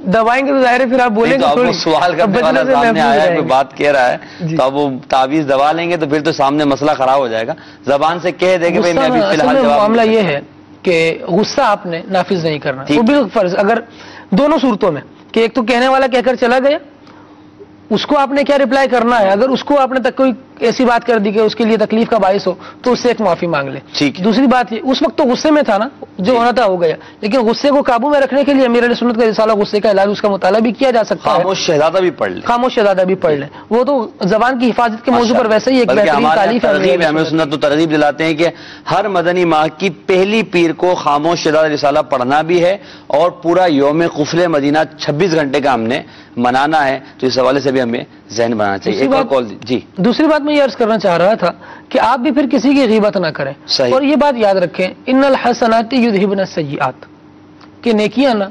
دبائیں گے تو ظاہر ہے پھر آپ بولیں گے. سوال کرنے والا سامنے آیا ہے، کوئی بات کہہ رہا ہے تو اب وہ تعویذ دبا لیں گے تو پھر تو سامنے مسئلہ خراب ہو جائے گا. زبان سے کہہ دے کہ معاملہ یہ ہے کہ غصہ آپ نے نافذ نہیں کرنا. وہ بالفرض اگر دونوں صورتوں میں کہ ایک تو کہنے والا کہہ کر چلا گیا، اس کو آپ نے کیا رپلائی کرنا ہے. اگر اس کو آپ نے تک کوئی ایسی بات کر دی کہ اس کے لیے تکلیف کا باعث ہو تو اس سے ایک معافی مانگ لے. دوسری بات یہ اس وقت تو غصے میں تھا نا، جو ہونا تھا ہو گیا، لیکن غصے کو قابو میں رکھنے کے لیے امیر علیہ سنت کا رسالہ غصے کا علاج، اس کا مطالعہ بھی کیا جا سکتا ہے. خاموش شہزادہ بھی پڑھ لیں. خاموش شہزادہ بھی پڑھ لیں. وہ تو زبان کی حفاظت کے موضوع پر ویسے ہی ایک بہترین تعلیف ہے. ہمیں سنت تو ترغیب دلاتے ہیں کہ ہر مدنی ماہ کی پہلی پیر کو خاموش شہزادہ رسالہ پڑھنا بھی ہے اور پورا یوم قفل مدینہ 26 گھنٹے کا ہم نے منانا ہے. تو اس حوالے سے بھی ہمیں ذہن بنانا چاہیے. جی دوسری بات میں یہ عرض کرنا چاہ رہا تھا کہ آپ بھی پھر کسی کی غیبت نہ کریں. اور یہ بات یاد رکھیں، ان الحسنات یذھبن السیئات، کہ نیکیاں نا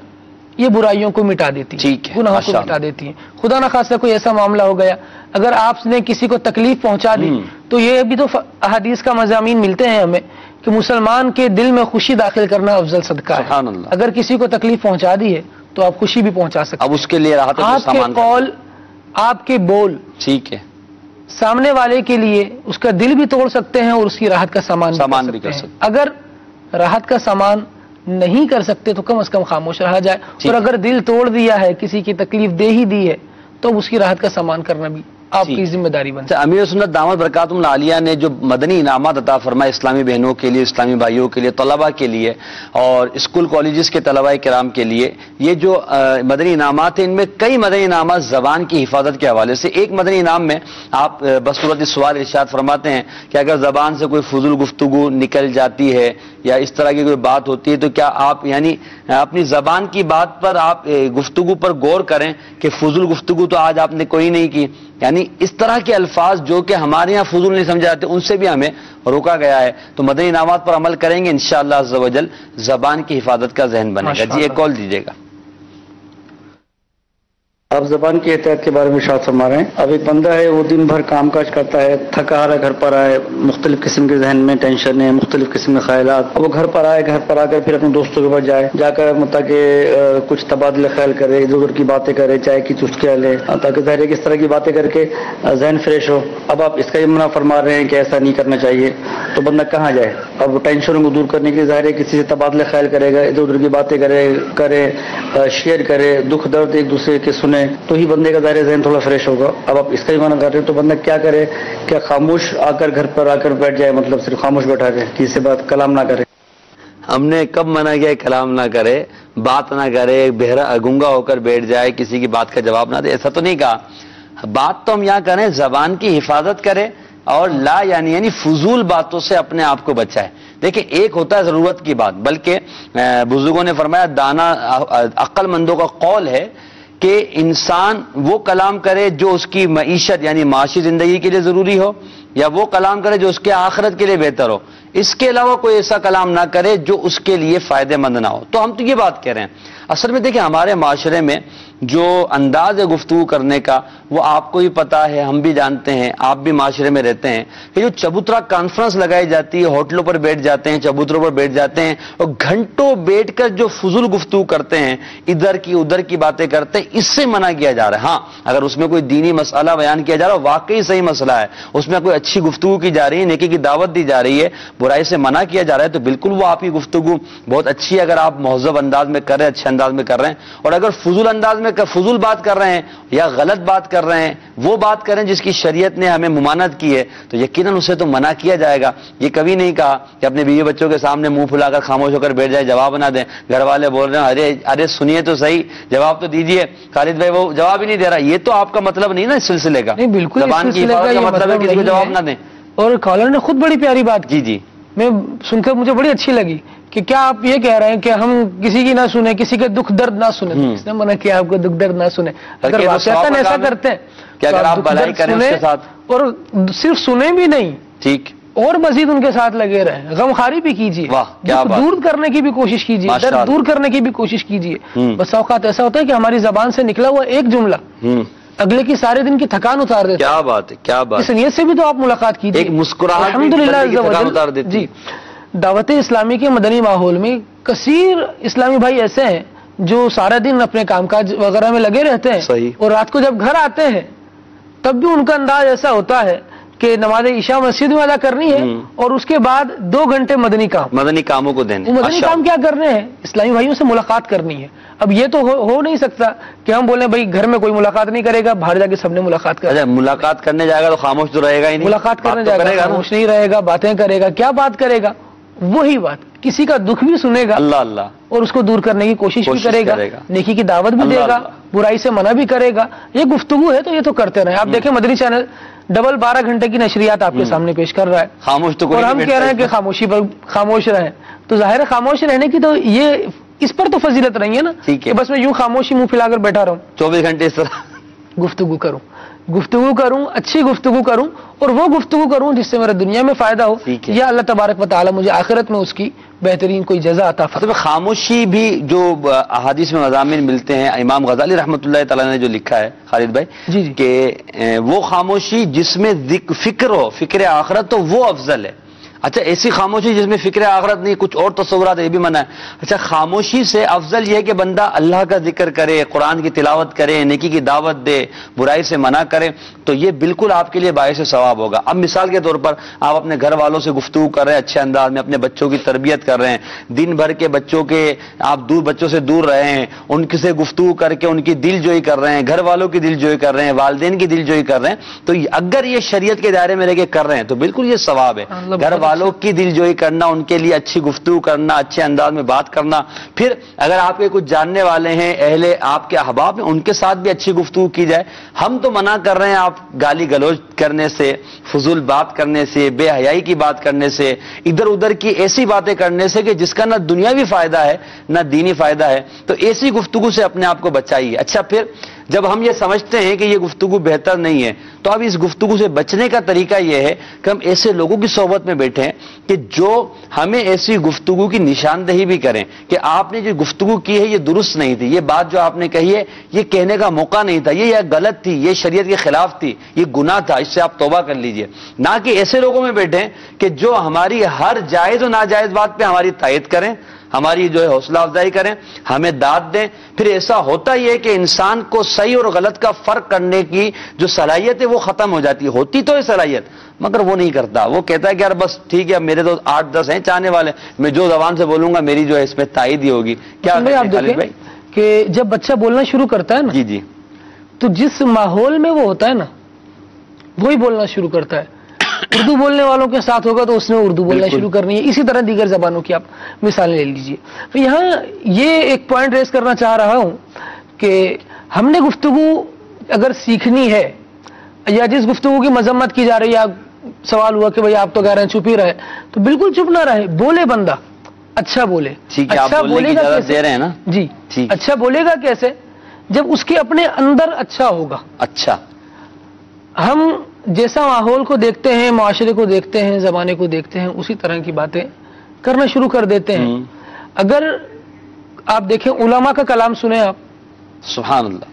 یہ برائیوں کو مٹا دیتی ہیں، گناہوں کو مٹا دیتی ہیں. خدا نہ خواستہ کوئی ایسا معاملہ ہو گیا، اگر آپ نے کسی کو تکلیف پہنچا دی تو یہ بھی تو احادیث کا مضامین ملتے ہیں ہمیں کہ مسلمان کے دل میں خوشی داخل کرنا افضل صدقہ ہے. اگر کسی کو تکلیف پہنچا دی ہے تو آپ خوشی بھی پہنچا سکتے ہیں. اب اس کے لیے راحت آپ کے قول، آپ کے بول ٹھیک ہے سامنے والے کے لیے اس کا دل بھی توڑ سکتے ہیں اور اس کی راحت کا سامان بھی کر سکتے ہیں. اگر راحت کا سامان نہیں کر سکتے تو کم از کم خاموش رہا جائے. اور اگر دل توڑ دیا ہے، کسی کی تکلیف دے ہی دی ہے تو اس کی راحت کا سامان کرنا بھی آپ کی ذمہ داری بنتا ہے. امیر سنت دامت برکاتہم العالیہ نے جو مدنی انعامات عطا فرمائے اسلامی بہنوں کے لیے، اسلامی بھائیوں کے لیے، طلباء کے لیے اور اسکول کالجز کے طلباء کرام کے لیے، یہ جو مدنی انعامات ہیں ان میں کئی مدنی انعامات زبان کی حفاظت کے حوالے سے. ایک مدنی انعام میں آپ بصورت سوال ارشاد فرماتے ہیں کہ اگر زبان سے کوئی فضول گفتگو نکل جاتی ہے یا اس طرح کی کوئی بات ہوتی ہے تو کیا آپ یعنی اپنی زبان کی بات پر آپ گفتگو پر غور کریں کہ فضول گفتگو تو آج آپ نے کوئی نہیں کی. یعنی اس طرح کے الفاظ جو کہ ہمارے یہاں فضول نہیں سمجھے جاتے ان سے بھی ہمیں روکا گیا ہے. تو مدنی انعامات پر عمل کریں گے انشاءاللہ عز و جل زبان کی حفاظت کا ذہن بنے گا. جی ایک کال دیجیے گا. آپ زبان کی احتیاط کے بارے میں ارشاد فرما رہے ہیں. اب ایک بندہ ہے وہ دن بھر کام کاج کرتا ہے، تھکا ہارا گھر پر آئے، مختلف قسم کے ذہن میں ٹینشن ہے، مختلف قسم کے خیالات. اب وہ گھر پر آئے، گھر پر آ کر پھر اپنے دوستوں کے پاس جائے، جا کر مطلب کہ کچھ تبادلہ خیال کرے، ادھر ادھر کی باتیں کرے، چائے کی چسکیاں لے تاکہ ظاہر ہے کہ اس طرح کی باتیں کر کے ذہن فریش ہو. اب آپ اس کا یہ منع فرما رہے ہیں کہ ایسا نہیں کرنا چاہیے، تو بندہ کہاں جائے؟ اب ٹینشنوں کو دور کرنے کے لیے ظاہر ہے کسی سے تبادلہ خیال کرے گا، ادھر ادھر کی باتیں کرے شیئر کرے، دکھ درد ایک دوسرے کے سنے، تو ہی بندے کا ظاہر ذہن تھوڑا فریش ہوگا. اب آپ اس کا ہی معنی کر رہے ہیں تو بندہ کیا کرے؟ کیا خاموش آ کر گھر پر آ کر بیٹھ جائے، مطلب صرف خاموش بیٹھا کے کسی سے بات کلام نہ کرے؟ ہم نے کب منع کیا کلام نہ کرے، بات نہ کرے، بہرا گنگا ہو کر بیٹھ جائے، کسی کی بات کا جواب نہ دے، ایسا تو نہیں کہا. بات تو ہم یہاں کریں زبان کی حفاظت کرے اور لا یعنی فضول باتوں سے اپنے آپ کو بچائے. دیکھیں ایک ہوتا ہے ضرورت کی بات، بلکہ بزرگوں نے فرمایا دانا عقل مندوں کا قول ہے کہ انسان وہ کلام کرے جو اس کی معیشت یعنی معاشی زندگی کے لیے ضروری ہو، یا وہ کلام کرے جو اس کے آخرت کے لیے بہتر ہو. اس کے علاوہ کوئی ایسا کلام نہ کرے جو اس کے لیے فائدہ مند نہ ہو. تو ہم تو یہ بات کہہ رہے ہیں. اصل میں دیکھیں ہمارے معاشرے میں جو انداز ہے گفتگو کرنے کا وہ آپ کو بھی پتا ہے، ہم بھی جانتے ہیں، آپ بھی معاشرے میں رہتے ہیں کہ جو چبوترا کانفرنس لگائی جاتی ہے، ہوٹلوں پر بیٹھ جاتے ہیں، چبوتروں پر بیٹھ جاتے ہیں اور گھنٹوں بیٹھ کر جو فضول گفتگو کرتے ہیں، ادھر کی ادھر کی باتیں کرتے ہیں، اس سے منع کیا جا رہا ہے. ہاں اگر اس میں کوئی دینی مسئلہ بیان کیا جا رہا ہے، واقعی صحیح مسئلہ ہے، اس میں کوئی اچھی گفتگو کی جا رہی ہے، نیکی کی دعوت دی جا رہی ہے، برائی سے منع کیا جا رہا ہے، تو بالکل وہ آپ کی گفتگو بہت اچھی ہے اگر آپ مہذب انداز میں کر رہے ہیں، اچھے انداز میں کر رہے ہیں. اور اگر فضول انداز میں فضول بات کر رہے ہیں یا غلط بات کر رہے ہیں، وہ بات کریں جس کی شریعت نے ہمیں ممانعت کی ہے، تو یقیناً اسے تو منع کیا جائے گا. یہ کبھی نہیں کہا کہ اپنے بیوی بچوں کے سامنے منہ پھلا کر خاموش ہو کر بیٹھ جائے، جواب نہ دیں. گھر والے بول رہے ہیں ارے سنیے تو صحیح، جواب تو دیجیے. خالد بھائی وہ جواب ہی نہیں دے رہا. یہ تو آپ کا مطلب نہیں نا اس سلسلے کا. نہیں بالکل زبان کی حفاظت کا مطلب ہے کسی کو جواب نہ دیں. اور کالر نے خود بڑی پیاری بات کی. جی میں سن کر مجھے بڑی اچھی لگی کہ کیا آپ یہ کہہ رہے ہیں کہ ہم کسی کی نہ سنیں، کسی کے دکھ درد نہ سنیں؟ اس نے منع کیا آپ کو دکھ درد نہ سنیں. اگر واقعتاً ایسا کرتے ہیں کہ اگر آپ بھلائی کریں اس کے ساتھ، اور صرف سنیں بھی نہیں، ٹھیک، اور مزید ان کے ساتھ لگے رہیں، غمخاری بھی کیجیے، دور کرنے کی بھی کوشش کیجیے، درد دور کرنے کی بھی کوشش کیجیے. بس اوقات ایسا ہوتا ہے کہ ہماری زبان سے نکلا ہوا ایک جملہ اگلے کی سارے دن کی تھکان اتار دیتا. کیا بات ہے، کیا بات. اس نیت سے بھی تو آپ ملاقات کیجیے، ایک مسکراہٹ الحمدللہ. جی دعوت اسلامی کے مدنی ماحول میں کثیر اسلامی بھائی ایسے ہیں جو سارا دن اپنے کام کاج وغیرہ میں لگے رہتے ہیں، صحیح، اور رات کو جب گھر آتے ہیں تب بھی ان کا انداز ایسا ہوتا ہے کہ نماز عشاء مسجد میں ادا کرنی ہے اور اس کے بعد 2 گھنٹے مدنی کاموں کو دینے. مدنی کام کیا کرنے ہیں؟ اسلامی بھائیوں سے ملاقات کرنی ہے. اب یہ تو ہو نہیں سکتا کہ ہم بولیں بھائی گھر میں کوئی ملاقات نہیں کرے گا، باہر جا کے سب نے ملاقات کرنا. ملاقات کرنے جائے گا تو خاموش تو رہے گا ہی نہیں. ملاقات کرنے جائے گا خاموش نہیں رہے گا، باتیں کرے گا. کیا بات کرے گا؟ وہی بات، کسی کا دکھ بھی سنے گا اللہ اللہ اور اس کو دور کرنے کی کوشش بھی کرے گا، نیکی کی دعوت بھی دے گا، برائی سے منع بھی کرے گا. یہ گفتگو ہے تو یہ تو کرتے رہیں. آپ دیکھیں مدنی چینل ڈبل 12 گھنٹے کی نشریات آپ کے سامنے پیش کر رہا ہے، خاموش تو اور ہم کہہ رہے ہیں کہ خاموشی پر خاموش رہیں. تو ظاہر ہے خاموش رہنے کی تو یہ اس پر تو فضیلت نہیں ہے نا کہ بس میں یوں خاموشی منہ پھیلا کر بیٹھا رہوں 24 گھنٹے اس طرح. گفتگو کروں، اچھی گفتگو کروں، اور وہ گفتگو کروں جس سے میرے دنیا میں فائدہ ہو، یا اللہ تبارک و تعالی مجھے آخرت میں اس کی بہترین کوئی جزا عطا فرمائے. خاموشی بھی جو احادیث میں مضامین ملتے ہیں، امام غزالی رحمۃ اللہ تعالی نے جو لکھا ہے خالد بھائی، جی کہ وہ خاموشی جس میں فکر ہو، فکر آخرت، تو وہ افضل ہے. اچھا ایسی خاموشی جس میں فکر آخرت نہیں، کچھ اور تصورات، یہ بھی منع ہے. اچھا خاموشی سے افضل یہ ہے کہ بندہ اللہ کا ذکر کرے، قرآن کی تلاوت کرے، نیکی کی دعوت دے، برائی سے منع کرے، تو یہ بالکل آپ کے لیے باعث ثواب ہوگا. اب مثال کے طور پر آپ اپنے گھر والوں سے گفتگو کر رہے ہیں اچھے انداز میں، اپنے بچوں کی تربیت کر رہے ہیں، دن بھر کے آپ بچوں سے دور رہے ہیں، ان سے گفتگو کر کے ان کی دل جوئی کر رہے ہیں، گھر والوں کی دل جوئی کر رہے ہیں، والدین کی دل جوئی کر رہے ہیں، تو اگر یہ شریعت کے دائرے میں رہ کے کر رہے ہیں تو بالکل یہ ثواب ہے. گھر والوں کی دل جوئی کرنا، ان کے لیے اچھی گفتگو کرنا، اچھے انداز میں بات کرنا. پھر اگر آپ کے کچھ جاننے والے ہیں، آپ کے احباب ہیں، ان کے ساتھ بھی اچھی گفتگو کی جائے. ہم تو منع کر رہے ہیں آپ گالی گلوچ کرنے سے، فضول بات کرنے سے، بے حیائی کی بات کرنے سے، ادھر ادھر کی ایسی باتیں کرنے سے کہ جس کا نہ دنیاوی فائدہ ہے نہ دینی فائدہ ہے. تو ایسی گفتگو سے اپنے آپ کو بچائیے. اچھا پھر جب ہم یہ سمجھتے ہیں کہ یہ گفتگو بہتر نہیں ہے، تو اب اس گفتگو سے بچنے کا طریقہ یہ ہے کہ ہم ایسے لوگوں کی صحبت میں بیٹھیں کہ جو ہمیں ایسی گفتگو کی نشاندہی بھی کریں کہ آپ نے جو گفتگو کی ہے یہ درست نہیں تھی، یہ بات جو آپ نے کہی ہے یہ کہنے کا موقع نہیں تھا، یہ غلط تھی، یہ شریعت کے خلاف تھی، یہ گناہ تھا، اس سے آپ توبہ کر لیجئے. نہ کہ ایسے لوگوں میں بیٹھیں کہ جو ہماری ہر جائز و ناجائز بات پہ ہماری تائید کریں، ہماری جو ہے حوصلہ افزائی کریں، ہمیں داد دیں. پھر ایسا ہوتا ہی ہے کہ انسان کو صحیح اور غلط کا فرق کرنے کی جو صلاحیت ہے وہ ختم ہو جاتی ہے. ہوتی تو ہے صلاحیت، مگر وہ نہیں کرتا. وہ کہتا ہے کہ یار بس ٹھیک ہے میرے تو 8-10 ہیں چاہنے والے, میں جو زبان سے بولوں گا میری جو ہے اس میں تائید ہی ہوگی. کیا آپ دیکھیں کہ جب بچہ بولنا شروع کرتا ہے نا, جی جی, تو جس ماحول میں وہ ہوتا ہے نا وہی بولنا شروع کرتا ہے. اردو بولنے والوں کے ساتھ ہوگا تو اس نے اردو بولنا شروع کرنی ہے. اسی طرح دیگر زبانوں کی آپ مثالیں لے لیجئے. یہاں یہ ایک پوائنٹ ریز کرنا چاہ رہا ہوں کہ ہم نے گفتگو اگر سیکھنی ہے, یا جس گفتگو کی مذمت کی جا رہی ہے, سوال ہوا کہ بھئی آپ تو کہہ رہے ہیں چپ ہی رہے, تو بالکل چپ نہ رہے, بولے بندہ, اچھا بولے. اچھا بولے گا کیسے؟ جی, اچھا بولے گا کیسے؟ جب اس کے اپنے اندر اچھا ہوگا. اچھا, ہم جیسا ماحول کو دیکھتے ہیں, معاشرے کو دیکھتے ہیں, زمانے کو دیکھتے ہیں, اسی طرح کی باتیں کرنا شروع کر دیتے ہیں. اگر آپ دیکھیں علماء کا کلام سنیں آپ, سبحان اللہ,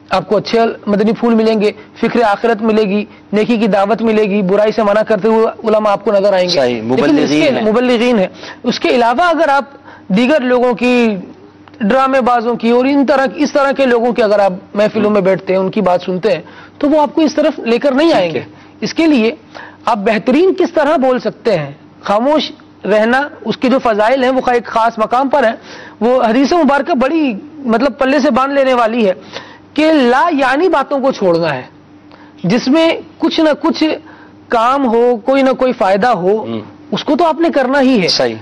آپ کو اچھے مدنی پھول ملیں گے, فکر آخرت ملے گی, نیکی کی دعوت ملے گی, برائی سے منع کرتے ہوئے علماء آپ کو نظر آئیں گے. مبلغین ہے. اس کے علاوہ اگر آپ دیگر لوگوں کی, ڈرامے بازوں کی اور اس طرح کے لوگوں کے اگر آپ محفلوں میں بیٹھتے ہیں, ان کی بات سنتے ہیں, تو وہ آپ کو اس طرف لے کر نہیں آئیں گے. اس کے لیے آپ بہترین کس طرح بول سکتے ہیں, خاموش رہنا, اس کے جو فضائل ہیں وہ ایک خاص مقام پر ہیں. وہ حدیث مبارکہ بڑی مطلب پلے سے باندھ لینے والی ہے کہ لا یعنی باتوں کو چھوڑنا ہے, جس میں کچھ نہ کچھ کام ہو, کوئی نہ کوئی فائدہ ہو, اس کو تو آپ نے کرنا ہی ہے. صحیح.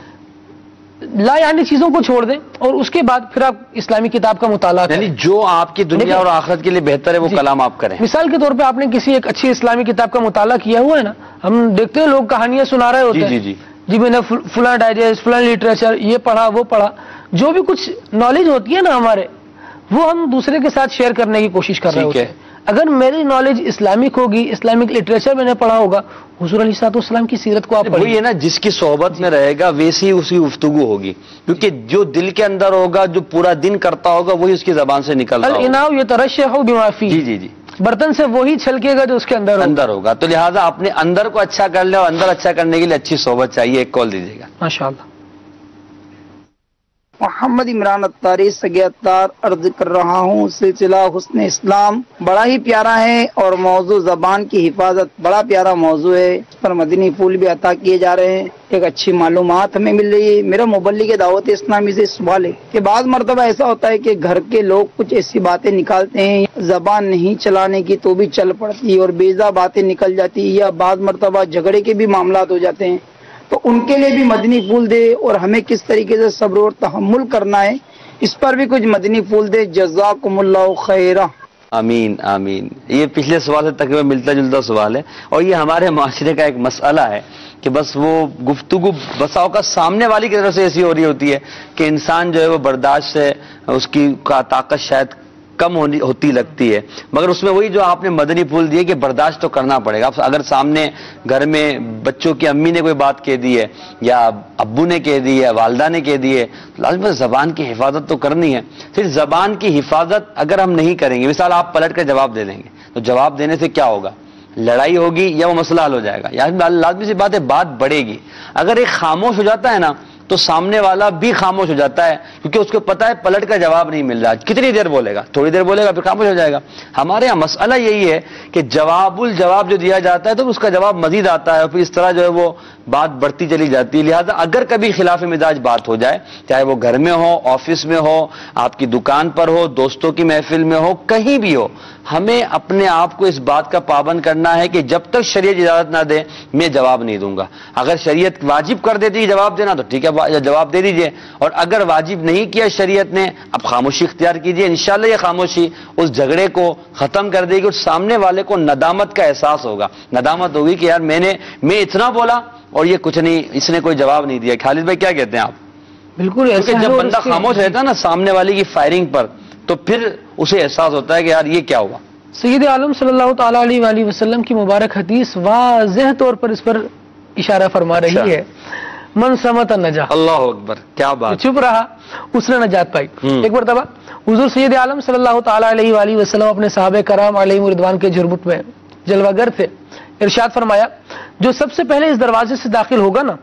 لا یعنی چیزوں کو چھوڑ دیں اور اس کے بعد پھر آپ اسلامی کتاب کا مطالعہ کریں. یعنی جو آپ کی دنیا اور آخرت کے لیے بہتر ہے وہ کلام آپ کریں. مثال کے طور پہ آپ نے کسی ایک اچھی اسلامی کتاب کا مطالعہ کیا ہوا ہے نا, ہم دیکھتے ہیں لوگ کہانیاں سنا رہے ہوتے ہیں, جی میں نے فلاں ڈائجسٹ, فلاں لٹریچر, یہ پڑھا وہ پڑھا. جو بھی کچھ نالج ہوتی ہے نا ہمارے, وہ ہم دوسرے کے ساتھ شیئر کرنے کی کوشش کر رہے ہوتے ہیں. اگر میری نالج اسلامک ہوگی, اسلامک لٹریچر میں نے پڑھا ہوگا, حضور علیہ الصلوۃ والسلام کی سیرت کو آپ پڑھیں. وہی ہے نا, جس کی صحبت میں رہے گا ویسی اسی گفتگو ہوگی, کیونکہ جو دل کے اندر ہوگا, جو پورا دن کرتا ہوگا, وہی اس کی زبان سے نکلتا ہوگا. الاناء یترشح بما فیہ, جی جی جی, برتن سے وہی چھلکے گا جو اس کے اندر ہوگا. تو لہٰذا اپنے اندر کو اچھا کر لے, اور اندر اچھا کرنے کے لیے اچھی صحبت چاہیے. ایک کال دیجیے گا. ماشاءاللہ. محمد عمران اتاری سگے اتار عرض کر رہا ہوں. سلسلہ حسن اسلام بڑا ہی پیارا ہے, اور موضوع زبان کی حفاظت بڑا پیارا موضوع ہے. اس پر مدنی پھول بھی عطا کیے جا رہے ہیں, ایک اچھی معلومات ہمیں مل رہی ہے. میرا مبلغ دعوت اسلامی سے سوال ہے کہ بعض مرتبہ ایسا ہوتا ہے کہ گھر کے لوگ کچھ ایسی باتیں نکالتے ہیں, زبان نہیں چلانے کی تو بھی چل پڑتی اور بیزا باتیں نکل جاتی, یا بعض مرتبہ جھگڑے کے بھی معاملات ہو جاتے ہیں, تو ان کے لیے بھی مدنی پھول دے, اور ہمیں کس طریقے سے صبر اور تحمل کرنا ہے, اس پر بھی کچھ مدنی پھول دے. جزاکم اللہ خیرہ. آمین آمین. یہ پچھلے سوال سے تقریباً ملتا جلتا سوال ہے, اور یہ ہمارے معاشرے کا ایک مسئلہ ہے کہ بس وہ گفتگو بساؤ کا سامنے والی کی طرف سے ایسی ہو رہی ہوتی ہے کہ انسان جو ہے وہ برداشت سے اس کی طاقت شاید کم ہوتی لگتی ہے, مگر اس میں وہی جو آپ نے مدنی پھول دیے کہ برداشت تو کرنا پڑے گا. اگر سامنے گھر میں بچوں کی امی نے کوئی بات کہہ دی ہے, یا ابو نے کہہ دی ہے, والدہ نے کہہ دی ہے, تو لازم زبان کی حفاظت تو کرنی ہے. پھر زبان کی حفاظت اگر ہم نہیں کریں گے, مثال آپ پلٹ کر جواب دے دیں گے, تو جواب دینے سے کیا ہوگا, لڑائی ہوگی یا وہ مسئلہ حل ہو جائے گا, یا لازمی سی بات ہے بات بڑھے گی. اگر ایک خاموش ہو جاتا ہے نا, تو سامنے والا بھی خاموش ہو جاتا ہے, کیونکہ اس کو پتا ہے پلٹ کا جواب نہیں مل رہا. کتنی دیر بولے گا, تھوڑی دیر بولے گا پھر خاموش ہو جائے گا. ہمارے یہاں مسئلہ یہی ہے کہ جواب الجواب جو دیا جاتا ہے تو اس کا جواب مزید آتا ہے, اور پھر اس طرح جو ہے وہ بات بڑھتی چلی جاتی ہے. لہٰذا اگر کبھی خلاف مزاج بات ہو جائے, چاہے وہ گھر میں ہو, آفس میں ہو, آپ کی دکان پر ہو, دوستوں کی محفل میں ہو, کہیں بھی ہو, ہمیں اپنے آپ کو اس بات کا پابند کرنا ہے کہ جب تک شریعت اجازت نہ دے میں جواب نہیں دوں گا. اگر شریعت واجب کر دیتی جواب دینا تو ٹھیک ہے, جواب دے دیجئے, اور اگر واجب نہیں کیا شریعت نے, اب خاموشی اختیار کیجئے. انشاءاللہ یہ خاموشی اس جھگڑے کو ختم کر دے گی, اور سامنے والے کو ندامت کا احساس ہوگا. ندامت ہوگی کہ یار میں اتنا بولا اور یہ کچھ نہیں, اس نے کوئی جواب نہیں دیا. خالد بھائی کیا کہتے ہیں آپ؟ بالکل ایسے, جب بندہ خاموش رہتا ہے نا سامنے والی کی فائرنگ پر, تو پھر اسے احساس ہوتا ہے کہ یار یہ کیا ہوا. سید عالم صلی اللہ تعالیٰ علیہ وآلہ وسلم کی مبارک حدیث واضح طور پر اس پر اشارہ فرما رہی ہے, من سمت نجا. اللہ اکبر, کیا بات. چپ رہا اس نے نجات پائی. ایک مرتبہ حضور سید عالم صلی اللہ تعالیٰ علیہ وآلہ وسلم اپنے صحابہ کرام علیہم رضوان کے جھرمٹ میں جلوہ گر تھے. ارشاد فرمایا, جو سب سے پہلے اس دروازے سے داخل ہوگا نا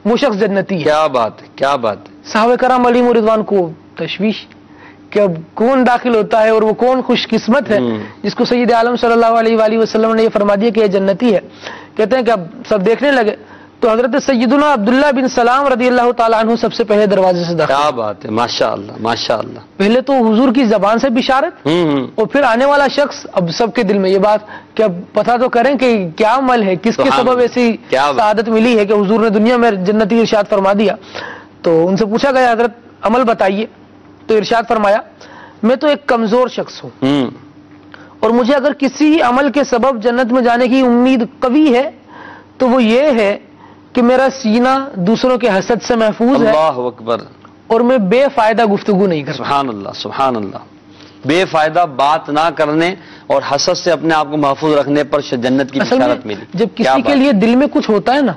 وہ شخص جنتی ہے. کیا بات ہے, کیا بات. صحابہ کرام علیہم رضوان کو تشویش کہ اب کون داخل ہوتا ہے, اور وہ کون خوش قسمت ہے جس کو سید عالم صلی اللہ علیہ وآلہ وسلم نے یہ فرما دیا کہ یہ جنتی ہے. کہتے ہیں کہ اب سب دیکھنے لگے تو حضرت سیدنا عبداللہ بن سلام رضی اللہ تعالیٰ عنہ سب سے پہلے دروازے سے داخل. کیا بات ہے، ماشاءاللہ ماشاءاللہ. پہلے تو حضور کی زبان سے بشارت، اور پھر آنے والا شخص اب سب کے دل میں یہ بات کہ اب پتہ تو کریں کہ کیا عمل ہے، کس کے سبب ایسی سعادت ملی ہے کہ حضور نے دنیا میں جنتی ارشاد فرما دیا. تو ان سے پوچھا گیا حضرت عمل بتائیے، تو ارشاد فرمایا میں تو ایک کمزور شخص ہوں اور مجھے اگر کسی عمل کے سبب جنت میں جانے کی امید قوی ہے تو وہ یہ ہے کہ میرا سینہ دوسروں کے حسد سے محفوظ ہے، اللہ اکبر، اور میں بے فائدہ گفتگو نہیں کرتا. سبحان اللہ سبحان اللہ. بے فائدہ بات نہ کرنے اور حسد سے اپنے آپ کو محفوظ رکھنے پر جنت کی بشارت ملی. جب کسی کے لیے دل میں کچھ ہوتا ہے نا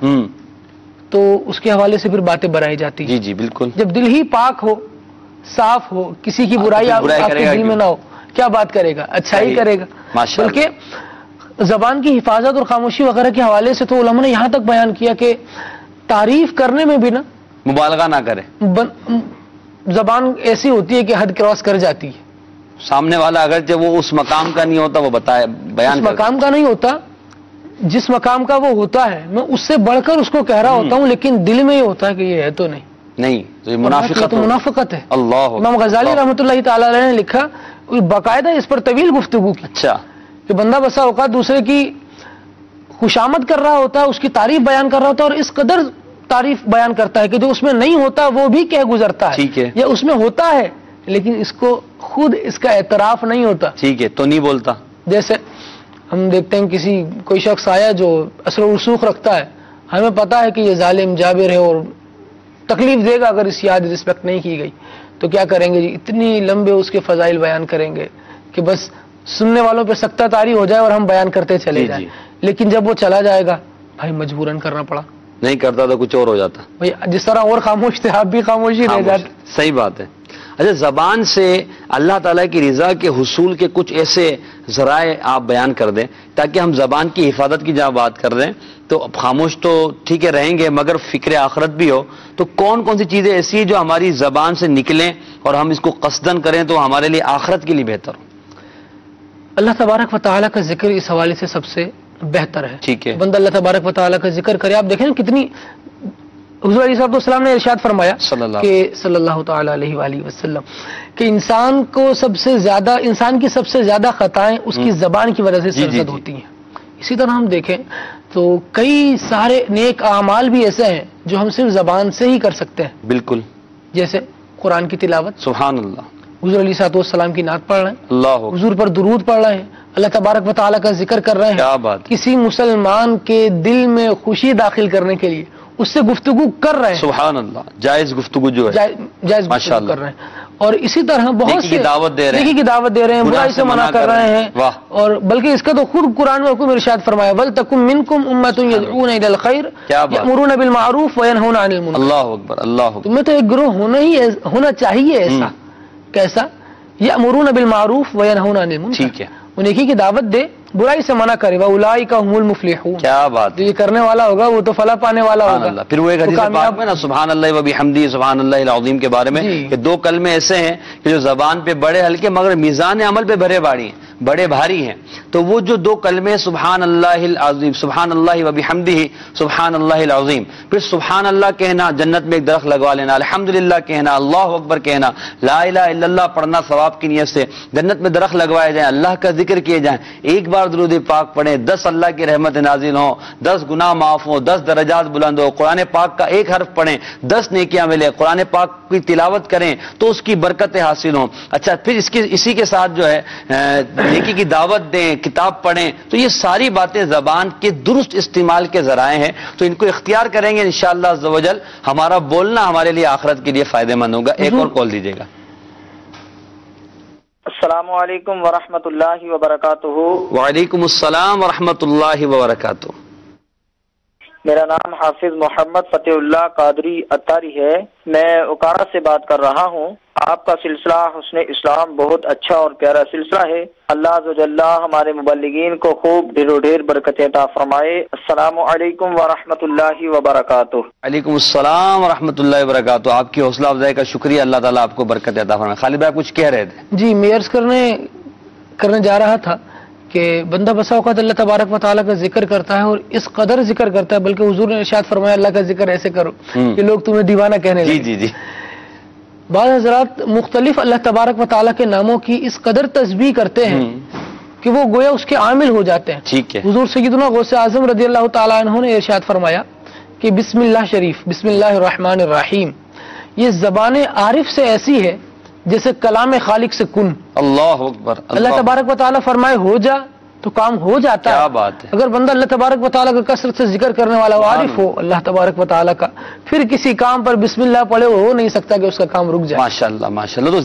تو اس کے حوالے سے پھر باتیں بڑھائی جاتی ہیں. جی جی بالکل. جب دل ہی پاک ہو، صاف ہو، کسی کی برائی آپ کے دل میں نہ ہو، کیا بات کرے گا؟ اچھائی کرے گا. بلکہ زبان کی حفاظت اور خاموشی وغیرہ کے حوالے سے تو علماء نے یہاں تک بیان کیا کہ تعریف کرنے میں بھی نا مبالغہ نہ کرے. زبان ایسی ہوتی ہے کہ حد کراس کر جاتی ہے. سامنے والا اگرچہ وہ اس مقام کا نہیں ہوتا وہ بتائے بیان اس مقام کا نہیں ہوتا، جس مقام کا وہ ہوتا ہے میں اس سے بڑھ کر اس کو کہہ رہا ہوتا ہوں، لیکن دل میں یہ ہوتا ہے کہ یہ ہے تو نہیں تو یہ منافقت ہے. اللہ. امام غزالی رحمۃ اللہ تعالی علیہ نے لکھا، باقاعدہ اس پر طویل گفتگو کی. اچھا. کہ بندہ بسا اوقات دوسرے کی خوشامد کر رہا ہوتا ہے، اس کی تعریف بیان کر رہا ہوتا ہے، اور اس قدر تعریف بیان کرتا ہے کہ جو اس میں نہیں ہوتا وہ بھی کہہ گزرتا ہے. ٹھیک ہے. یا اس میں ہوتا ہے لیکن اس کو خود اس کا اعتراف نہیں ہوتا. ٹھیک ہے، تو نہیں بولتا. جیسے ہم دیکھتے ہیں کوئی شخص آیا جو اثر و رسوخ رکھتا ہے، ہمیں پتا ہے کہ یہ ظالم جابر ہے اور تکلیف دے گا اگر اس کی یاد رسپیکٹ نہیں کی گئی، تو کیا کریں گے جی؟ اتنی لمبے اس کے فضائل بیان کریں گے کہ بس سننے والوں پہ سکتہ طاری ہو جائے اور ہم بیان کرتے چلے جائیں. لیکن جب وہ چلا جائے گا بھائی مجبوراً کرنا پڑا، نہیں کرتا تو کچھ اور ہو جاتا. بھائی جس طرح اور خاموش تھے آپ بھی خاموشی رہ جاتے. صحیح بات ہے. اچھا، زبان سے اللہ تعالیٰ کی رضا کے حصول کے کچھ ایسے ذرائع آپ بیان کر دیں تاکہ ہم زبان کی حفاظت کی جہاں بات کر رہے ہیں تو خاموش تو ٹھیک ہے رہیں گے مگر فکر آخرت بھی ہو. تو کون کون سی چیزیں ایسی ہیں جو ہماری زبان سے نکلیں اور ہم اس کو قصدن کریں تو ہمارے لیے آخرت کے لیے بہتر ہو؟ اللہ تبارک و تعالیٰ کا ذکر اس حوالے سے سب سے بہتر ہے. ٹھیک ہے. بندہ اللہ تبارک و تعالیٰ کا ذکر کرے. آپ دیکھیں کتنی حضور علیہ السلام نے ارشاد فرمایا کہ صلی اللہ تعالیٰ علیہ وآلہ وسلم کہ انسان کی سب سے زیادہ خطائیں اس کی زبان کی وجہ سے سرزد ہوتی ہیں. اسی طرح ہم دیکھیں تو کئی سارے نیک اعمال بھی ایسے ہیں جو ہم صرف زبان سے ہی کر سکتے ہیں. بالکل. جیسے قرآن کی تلاوت، سبحان اللہ، حضور علیہ الصلوۃ والسلام کی نعت پڑھ رہے ہیں، اللہ حضور پر درود پڑھ رہے ہیں، اللہ تبارک و تعالیٰ کا ذکر کر رہے ہیں. کیا بات. کسی مسلمان کے دل میں خوشی داخل کرنے کے لیے اس سے گفتگو کر رہے ہیں. سبحان اللہ، جائز گفتگو جو ہے جائز گفتگو کر رہے ہیں. اور اسی طرح بہت سی دعوت دے رہے ہیں، نیکی کی دعوت دے رہے ہیں، برائی سے منع کر رہے ہیں. اور بلکہ اس کا تو خود قرآن میں حکم ارشاد فرمایا وَلْتَكُن مِّنكُمْ أُمَّةٌ يَدْعُونَ إِلَى الْخَيْرِ يَأْمُرُونَ بِالْمَعْرُوفِ وَيَنْهَوْنَ عَنِ الْمُنكَرِ. اللہ اکبر اللہ اکبر. تمہیں تو ایک گروہ ہونا چاہیے ایسا. کیسا؟ یأمرون بالمعروف وینہون عن المنکر. ٹھیک ہے. وہ نیکی کی دعوت دے، برائی سے منع کرے. وَأُولَٰئِکَ هُمُ الْمُفْلِحُونَ. کیا بات. جو یہ کرنے والا ہوگا وہ تو فلاح پانے والا ہوگا. پھر وہ ایک حدیث پاک میں نا سبحان اللہ و بحمدہ سبحان اللہ العظیم کے بارے میں کہ دو کلمے ایسے ہیں کہ جو زبان پہ بڑے ہلکے مگر میزان عمل پہ بڑے بھاری ہیں. تو وہ جو دو کلمے سبحان اللہ العظیم، سبحان اللہ و بحمدہ سبحان اللہ العظیم، پھر سبحان اللہ کہنا، جنت میں ایک درخت لگوا لینا، الحمدللہ کہنا، اللہ اکبر کہنا، لا الہ الا اللہ پڑھنا ثواب کی نیت سے، جنت میں درخت لگوائے جائیں، اللہ کا ذکر کیے جائیں. ایک بار درود پاک پڑھیں 10 اللہ کی رحمت نازل ہوں، 10 گناہ معاف ہوں، 10 درجات بلند ہو. قرآن پاک کا ایک حرف پڑھیں 10 نیکیاں ملے. قرآن پاک کی تلاوت کریں تو اس کی برکتیں حاصل ہوں. اچھا پھر اسی کے ساتھ جو ہے نیکی کی دعوت دیں، کتاب پڑھیں. تو یہ ساری باتیں زبان کے درست استعمال کے ذرائع ہیں. تو ان کو اختیار کریں گے انشاءاللہ عز و جل ہمارا بولنا ہمارے لیے آخرت کے لیے فائدہ مند ہوگا. ایک اور کال دیجیے گا. السلام علیکم ورحمۃ اللہ وبرکاتہ. وعلیکم السلام ورحمۃ اللہ وبرکاتہ. میرا نام حافظ محمد فتح اللہ قادری اتاری ہے. میں اوکارا سے بات کر رہا ہوں. آپ کا سلسلہ حسن اسلام بہت اچھا اور پیارا سلسلہ ہے. اللہ عز و جل ہمارے مبلغین کو خوب ڈھیر و ڈھیر برکت عطا فرمائے. السلام علیکم ورحمۃ اللہ وبرکاتہ. وعلیکم السلام ورحمۃ اللہ وبرکاتہ. آپ کی حوصلہ افزائی کا شکریہ. اللہ تعالیٰ آپ کو برکت عطا فرمائے. خالد بھائی کچھ کہہ رہے تھے؟ جی میں عرض کرنے جا رہا تھا کہ بندہ بسا اوقات اللہ تبارک و تعالیٰ کا ذکر کرتا ہے اور اس قدر ذکر کرتا ہے، بلکہ حضور نے ارشاد فرمایا اللہ کا ذکر ایسے کرو کہ لوگ تمہیں دیوانہ کہنے لگے. جی جی جی. بعض حضرات مختلف اللہ تبارک و تعالیٰ کے ناموں کی اس قدر تسبیح کرتے ہیں کہ وہ گویا اس کے عامل ہو جاتے ہیں. ٹھیک ہے. حضور سیدنا غوث اعظم رضی اللہ تعالیٰ عنہ نے ارشاد فرمایا کہ بسم اللہ شریف، بسم اللہ الرحمن الرحیم، یہ زبان عارف سے ایسی ہے جیسے کلام خالق سے کن. اللہ اکبر. اللہ تبارک و تعالیٰ فرمائے ہو جا تو کام ہو جاتا ہے. کیا بات ہے. اگر بندہ اللہ تبارک و تعالیٰ کا کثرت سے ذکر کرنے والا عارف ہو اللہ تبارک و تعالیٰ کا، پھر کسی کام پر بسم اللہ پڑھے وہ ہو نہیں سکتا کہ اس کا کام رک جائے. ماشاءاللہ ماشاءاللہ. تو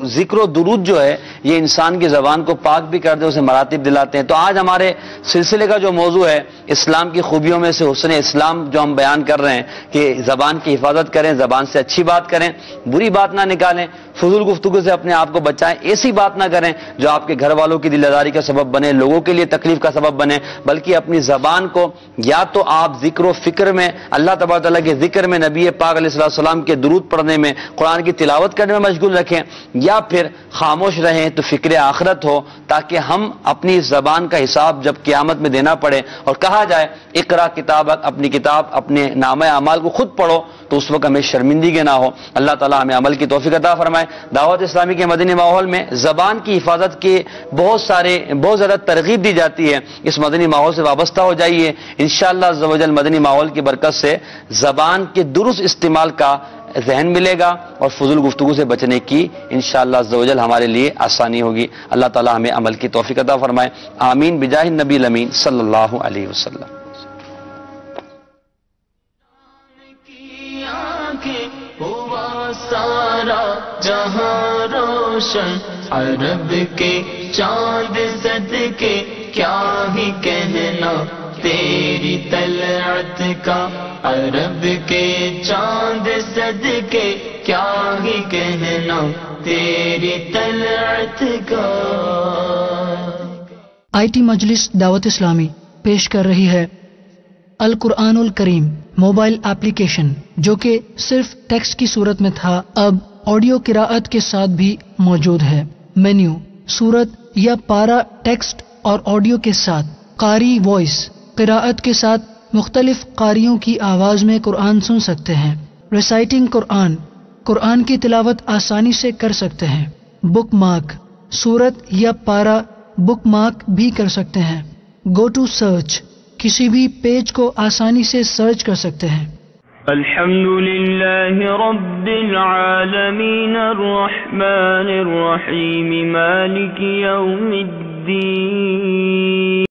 ذکر و درود جو ہے یہ انسان کی زبان کو پاک بھی کرتے ہیں، اسے مراتب دلاتے ہیں. تو آج ہمارے سلسلے کا جو موضوع ہے اسلام کی خوبیوں میں سے حسن اسلام جو ہم بیان کر رہے ہیں کہ زبان کی حفاظت کریں، زبان سے اچھی بات کریں، بری بات نہ نکالیں، فضول گفتگو سے اپنے آپ کو بچائیں، ایسی بات نہ کریں جو آپ کے گھر والوں کی دل آزاری کا سبب بنے، لوگوں کے لیے تکلیف کا سبب بنے، بلکہ اپنی زبان کو یا تو آپ ذکر و فکر میں، اللہ تبارک تعالیٰ کے ذکر میں، نبی پاک علیہ السلام کے درود پڑھنے میں، قرآن کی تلاوت کرنے میں مشغول رکھیں، یا پھر خاموش رہیں تو فکر آخرت ہو، تاکہ ہم اپنی زبان کا حساب جب قیامت میں دینا پڑے اور کہا جائے اقرا کتابک، اپنی کتاب اپنے نامہ اعمال کو خود پڑھو، تو اس وقت ہمیں شرمندگی نہ ہو. اللہ تعالیٰ ہمیں عمل کی توفیق عطا فرمائے. دعوت اسلامی کے مدنی ماحول میں زبان کی حفاظت کے بہت زیادہ ترغیب دی جاتی ہے. اس مدنی ماحول سے وابستہ ہو جائیے. انشاءاللہ عز و جل مدنی ماحول کی برکت سے زبان کے درست استعمال کا ذہن ملے گا اور فضول گفتگو سے بچنے کی انشاءاللہ عز و جل ہمارے لیے آسانی ہوگی. اللہ تعالیٰ ہمیں عمل کی توفیق عطا فرمائے. آمین بجاہ النبی الامین صلی اللہ علیہ وسلم. سارا جہاں روشن عرب کے چاند صدقے کیا ہی کہنا تیری طلعت کا، عرب کے چاند صدقے کیا ہی کہنا تیری طلعت کا. آئی ٹی مجلس دعوت اسلامی پیش کر رہی ہے القرآن الکریم موبائل ایپلیکیشن، جو کہ صرف ٹیکسٹ کی صورت میں تھا، اب آڈیو قراءت کے ساتھ بھی موجود ہے. مینیو، سورت یا پارا ٹیکسٹ اور آڈیو کے ساتھ، قاری وائس قراءت کے ساتھ مختلف قاریوں کی آواز میں قرآن سن سکتے ہیں. ریسائٹنگ قرآن کی تلاوت آسانی سے کر سکتے ہیں. بک مارک، سورت یا پارا بک مارک بھی کر سکتے ہیں. گو ٹو سرچ، کسی بھی پیج کو آسانی سے سرچ کر سکتے ہیں. الحمد للہ رب العالمین الرحمن الرحیم مالک یوم الدین.